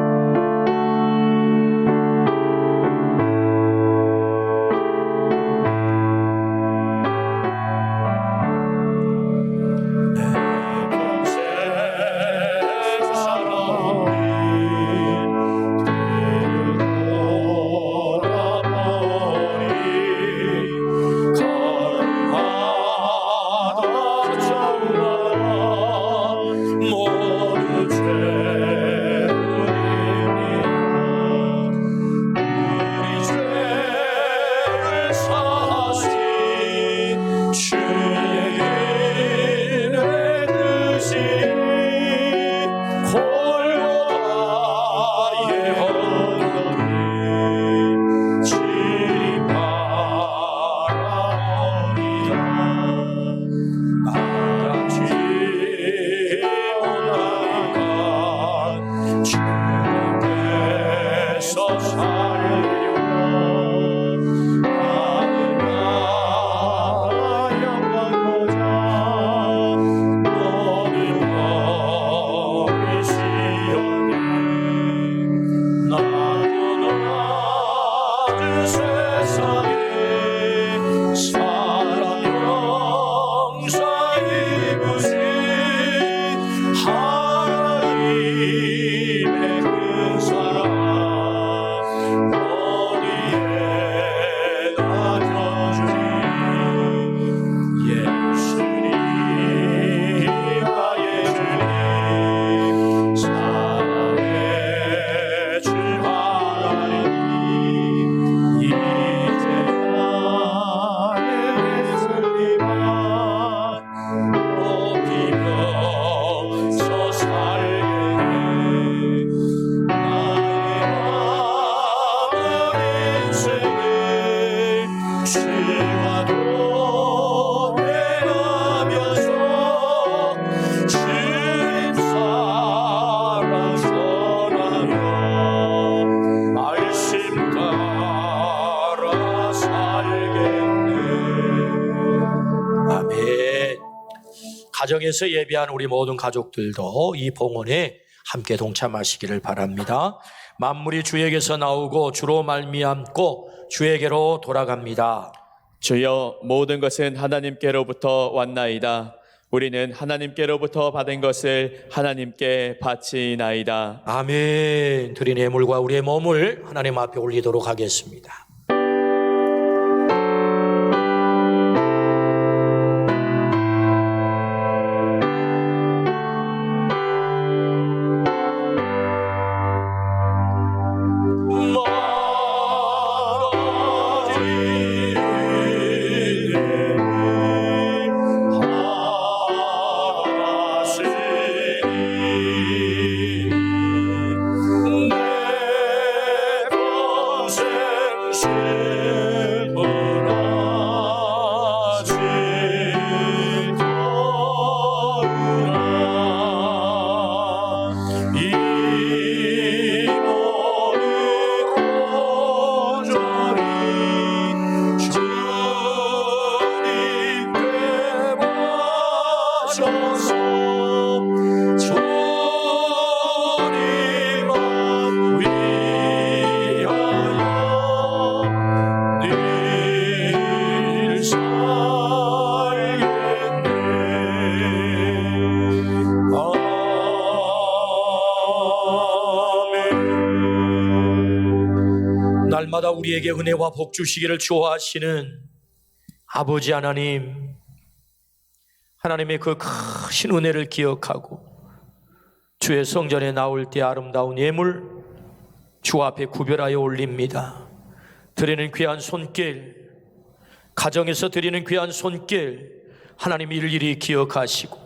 가정에서 예배한 우리 모든 가족들도 이 봉헌에 함께 동참하시기를 바랍니다. 만물이 주에게서 나오고 주로 말미암고 주에게로 돌아갑니다.
주여, 모든 것은 하나님께로부터 왔나이다. 우리는 하나님께로부터 받은 것을 하나님께 바치나이다.
아멘. 드린 예물과 우리의 몸을 하나님 앞에 올리도록 하겠습니다.
말하지
날마다 우리에게 은혜와 복 주시기를 좋아하시는 아버지 하나님, 하나님의 그 크신 은혜를 기억하고 주의 성전에 나올 때 아름다운 예물 주 앞에 구별하여 올립니다. 드리는 귀한 손길, 가정에서 드리는 귀한 손길 하나님 일일이 기억하시고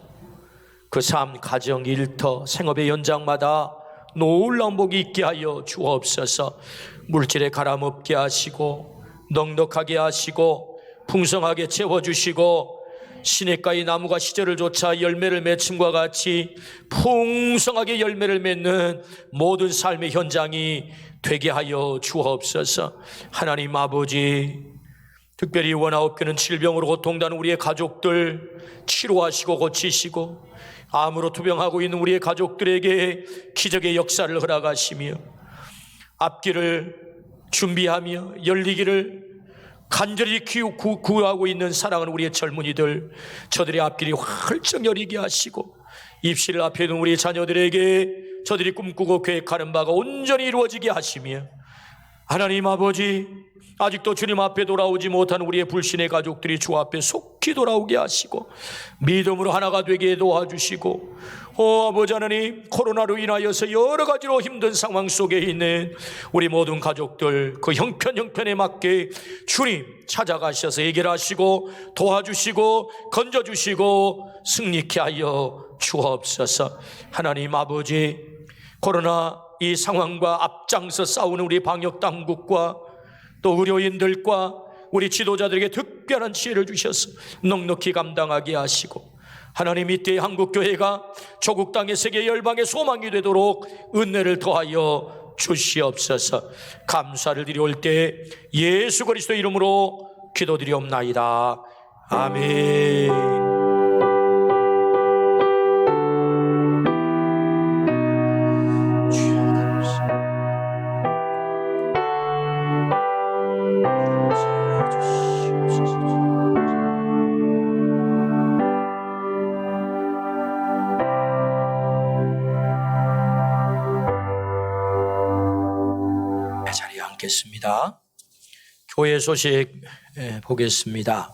그 삶, 가정, 일터, 생업의 연장마다 놀라운 복이 있게 하여 주옵소서. 물질에 가람없게 하시고 넉넉하게 하시고 풍성하게 채워주시고 시냇가의 나무가 시절을 쫓아 열매를 맺음과 같이 풍성하게 열매를 맺는 모든 삶의 현장이 되게 하여 주옵소서. 하나님 아버지, 특별히 원하옵기는 질병으로 고통당하는 우리의 가족들 치료하시고 고치시고 암으로 투병하고 있는 우리의 가족들에게 기적의 역사를 허락하시며 앞길을 준비하며 열리기를 간절히 구하고 있는 사랑하는 우리의 젊은이들, 저들의 앞길이 활짝 열리게 하시고 입시를 앞에 둔 우리 자녀들에게 저들이 꿈꾸고 계획하는 바가 온전히 이루어지게 하시며 하나님 아버지, 아직도 주님 앞에 돌아오지 못한 우리의 불신의 가족들이 주 앞에 속히 돌아오게 하시고 믿음으로 하나가 되게 도와주시고 아버지 하나님, 코로나로 인하여서 여러 가지로 힘든 상황 속에 있는 우리 모든 가족들 그 형편에 맞게 주님 찾아가셔서 해결하시고 도와주시고 건져주시고 승리케 하여 주옵소서. 하나님 아버지, 코로나 이 상황과 앞장서 싸우는 우리 방역당국과 또 의료인들과 우리 지도자들에게 특별한 지혜를 주셔서 넉넉히 감당하게 하시고 하나님, 이때 한국교회가 조국 땅의 세계 열방의 소망이 되도록 은혜를 더하여 주시옵소서. 감사를 드려올 때 예수 그리스도 이름으로 기도드리옵나이다. 아멘. 자리에 앉겠습니다. 교회 소식 보겠습니다.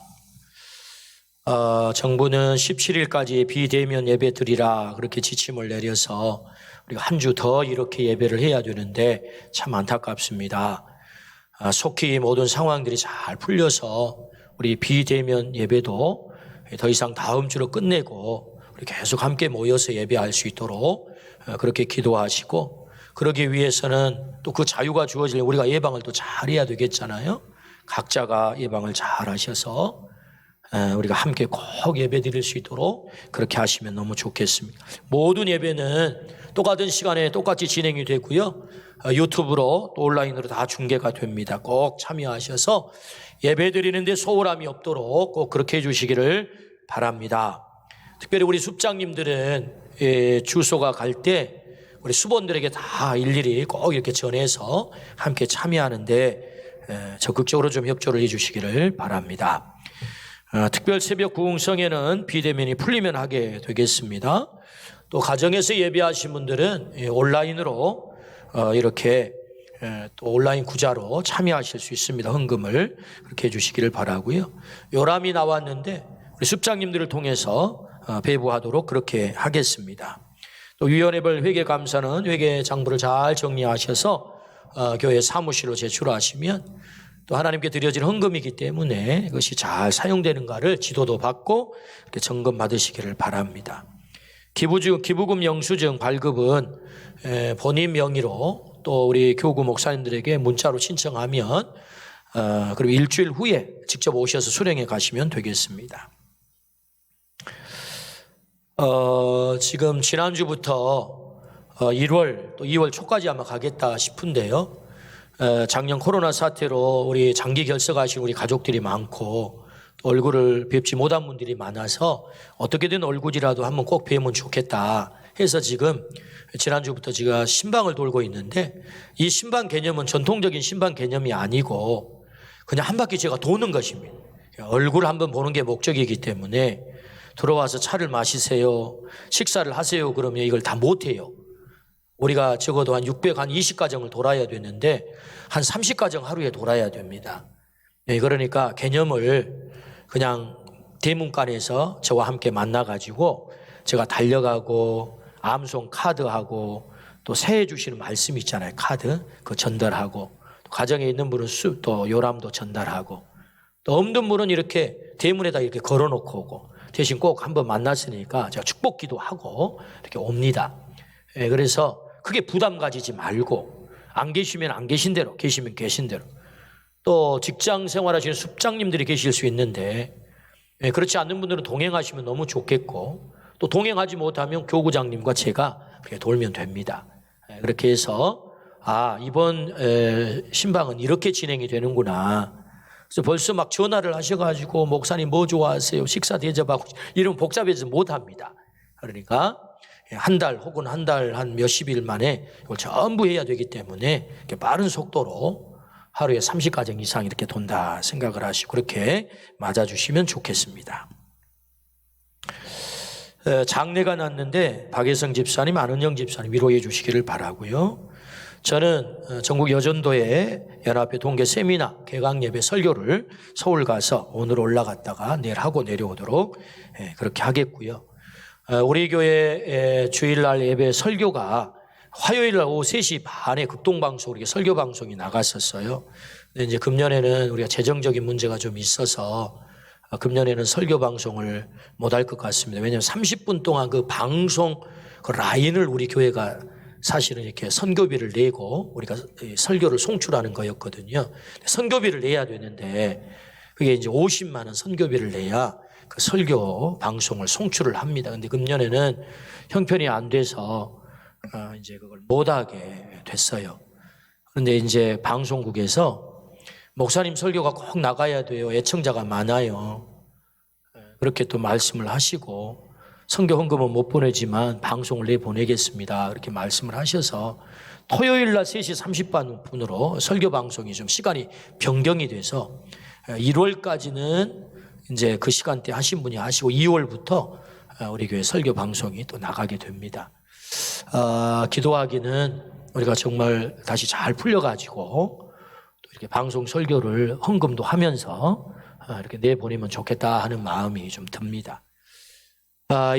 정부는 17일까지 비대면 예배 드리라 그렇게 지침을 내려서 우리가 한 주 더 이렇게 예배를 해야 되는데 참 안타깝습니다. 속히 모든 상황들이 잘 풀려서 우리 비대면 예배도 더 이상 다음 주로 끝내고 우리 계속 함께 모여서 예배할 수 있도록 그렇게 기도하시고, 그러기 위해서는 또 그 자유가 주어지려면 우리가 예방을 또 잘해야 되겠잖아요. 각자가 예방을 잘 하셔서 우리가 함께 꼭 예배 드릴 수 있도록 그렇게 하시면 너무 좋겠습니다. 모든 예배는 똑같은 시간에 똑같이 진행이 되고요, 유튜브로 또 온라인으로 다 중계가 됩니다. 꼭 참여하셔서 예배 드리는데 소홀함이 없도록 꼭 그렇게 해주시기를 바랍니다. 특별히 우리 숲장님들은 주소가 갈 때 우리 수본들에게 다 일일이 꼭 이렇게 전해서 함께 참여하는데 적극적으로 좀 협조를 해주시기를 바랍니다. 특별 새벽 구흥성에는 비대면이 풀리면 하게 되겠습니다. 또 가정에서 예배하신 분들은 온라인으로 이렇게 또 온라인 구자로 참여하실 수 있습니다. 헌금을 그렇게 해주시기를 바라고요. 요람이 나왔는데 우리 습장님들을 통해서 배부하도록 그렇게 하겠습니다. 또 위원회별 회계 감사는 회계 장부를 잘 정리하셔서 교회 사무실로 제출하시면 또 하나님께 드려진 헌금이기 때문에 그것이 잘 사용되는가를 지도도 받고 이렇게 점검 받으시기를 바랍니다. 기부금 영수증 발급은 본인 명의로 또 우리 교구 목사님들에게 문자로 신청하면 그리고 일주일 후에 직접 오셔서 수령해 가시면 되겠습니다. 지금 지난주부터 1월 또 2월 초까지 아마 가겠다 싶은데요. 작년 코로나 사태로 우리 장기 결석하신 우리 가족들이 많고 얼굴을 뵙지 못한 분들이 많아서 어떻게든 얼굴이라도 한번 꼭 뵈면 좋겠다 해서 지금 지난주부터 제가 신방을 돌고 있는데, 이 신방 개념은 전통적인 신방 개념이 아니고 그냥 한 바퀴 제가 도는 것입니다. 얼굴을 한번 보는 게 목적이기 때문에 들어와서 차를 마시세요, 식사를 하세요 그러면 이걸 다 못해요. 우리가 적어도 한 620가정을 돌아야 되는데 한 30가정 하루에 돌아야 됩니다. 그러니까 개념을 그냥 대문간에서 저와 함께 만나가지고 제가 달려가고 암송 카드하고 또 새해 주시는 말씀 있잖아요. 카드 그거 전달하고 또 가정에 있는 분은 또 요람도 전달하고 또 없는 분은 이렇게 대문에다 이렇게 걸어놓고 오고 대신 꼭 한번 만났으니까 제가 축복기도 하고 이렇게 옵니다. 그래서 크게 부담 가지지 말고 안 계시면 안 계신 대로 계시면 계신 대로 또 직장 생활하시는 숙장님들이 계실 수 있는데 그렇지 않는 분들은 동행하시면 너무 좋겠고 또 동행하지 못하면 교구장님과 제가 그렇게 돌면 됩니다. 그렇게 해서 이번 신방은 이렇게 진행이 되는구나. 그래서 벌써 막 전화를 하셔가지고 목사님 뭐 좋아하세요? 식사 대접하고 이런 복잡해서 못합니다. 그러니까 한 달 혹은 한 달 한 몇십 일 만에 이걸 전부 해야 되기 때문에 이렇게 빠른 속도로 하루에 30가정 이상 이렇게 돈다 생각을 하시고 그렇게 맞아주시면 좋겠습니다. 장례가 났는데 박혜성 집사님, 안은영 집사님 위로해 주시기를 바라고요. 저는 전국 여전도에 연합회 동계 세미나 개강 예배 설교를 서울 가서 오늘 올라갔다가 내일 하고 내려오도록 그렇게 하겠고요. 우리 교회 주일날 예배 설교가 화요일날 오후 3시 반에 극동방송으로 이렇게 설교 방송이 나갔었어요. 근데 이제 금년에는 우리가 재정적인 문제가 좀 있어서 금년에는 설교 방송을 못할 것 같습니다. 왜냐하면 30분 동안 그 방송 그 라인을 우리 교회가 사실은 이렇게 선교비를 내고 우리가 설교를 송출하는 거였거든요. 선교비를 내야 되는데 그게 이제 50만 원 선교비를 내야 그 설교 방송을 송출을 합니다. 근데 금년에는 형편이 안 돼서 이제 그걸 못하게 됐어요. 그런데 이제 방송국에서 목사님 설교가 꼭 나가야 돼요. 애청자가 많아요. 그렇게 또 말씀을 하시고 선교 헌금은 못 보내지만 방송을 내보내겠습니다. 그렇게 말씀을 하셔서 토요일 날 3시 30분으로 설교 방송이 좀 시간이 변경이 돼서 1월까지는 이제 그 시간대 하신 분이 하시고 2월부터 우리 교회 설교 방송이 또 나가게 됩니다. 기도하기는 우리가 정말 다시 잘 풀려가지고 또 이렇게 방송 설교를 헌금도 하면서 이렇게 내보내면 좋겠다 하는 마음이 좀 듭니다.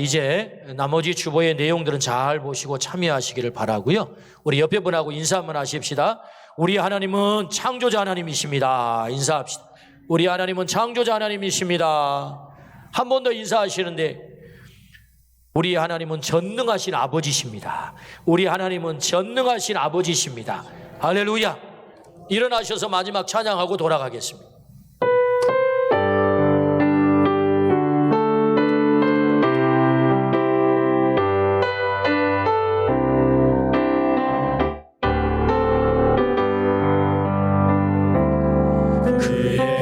이제 나머지 주보의 내용들은 잘 보시고 참여하시기를 바라고요. 우리 옆에 분하고 인사 한번 하십시다. 우리 하나님은 창조자 하나님이십니다. 인사합시다. 우리 하나님은 창조자 하나님이십니다. 한 번 더 인사하시는데 우리 하나님은 전능하신 아버지십니다. 우리 하나님은 전능하신 아버지십니다. 할렐루야. 일어나셔서 마지막 찬양하고 돌아가겠습니다.
주의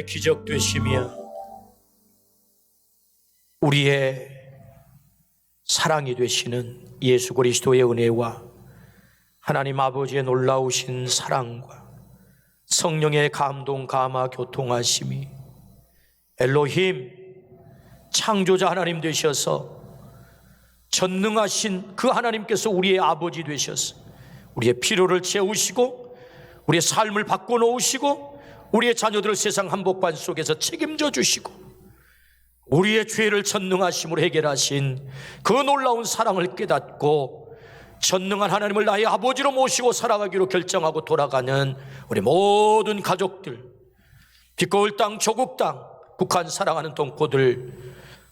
기적 되시며 우리의 사랑이 되시는 예수 그리스도의 은혜와 하나님 아버지의 놀라우신 사랑과 성령의 감동, 감화, 교통하심이 엘로힘 창조자 하나님 되셔서 전능하신 그 하나님께서 우리의 아버지 되셔서 우리의 필요를 채우시고 우리의 삶을 바꿔놓으시고 우리의 자녀들을 세상 한복판 속에서 책임져 주시고 우리의 죄를 전능하심으로 해결하신 그 놀라운 사랑을 깨닫고 전능한 하나님을 나의 아버지로 모시고 살아가기로 결정하고 돌아가는 우리 모든 가족들, 기꺼울 땅, 조국 땅, 북한 사랑하는 동포들,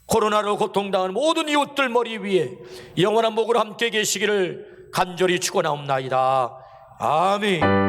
코로나로 고통당하는 모든 이웃들 머리 위에 영원한 복으로 함께 계시기를 간절히 축원하옵나이다. 아멘.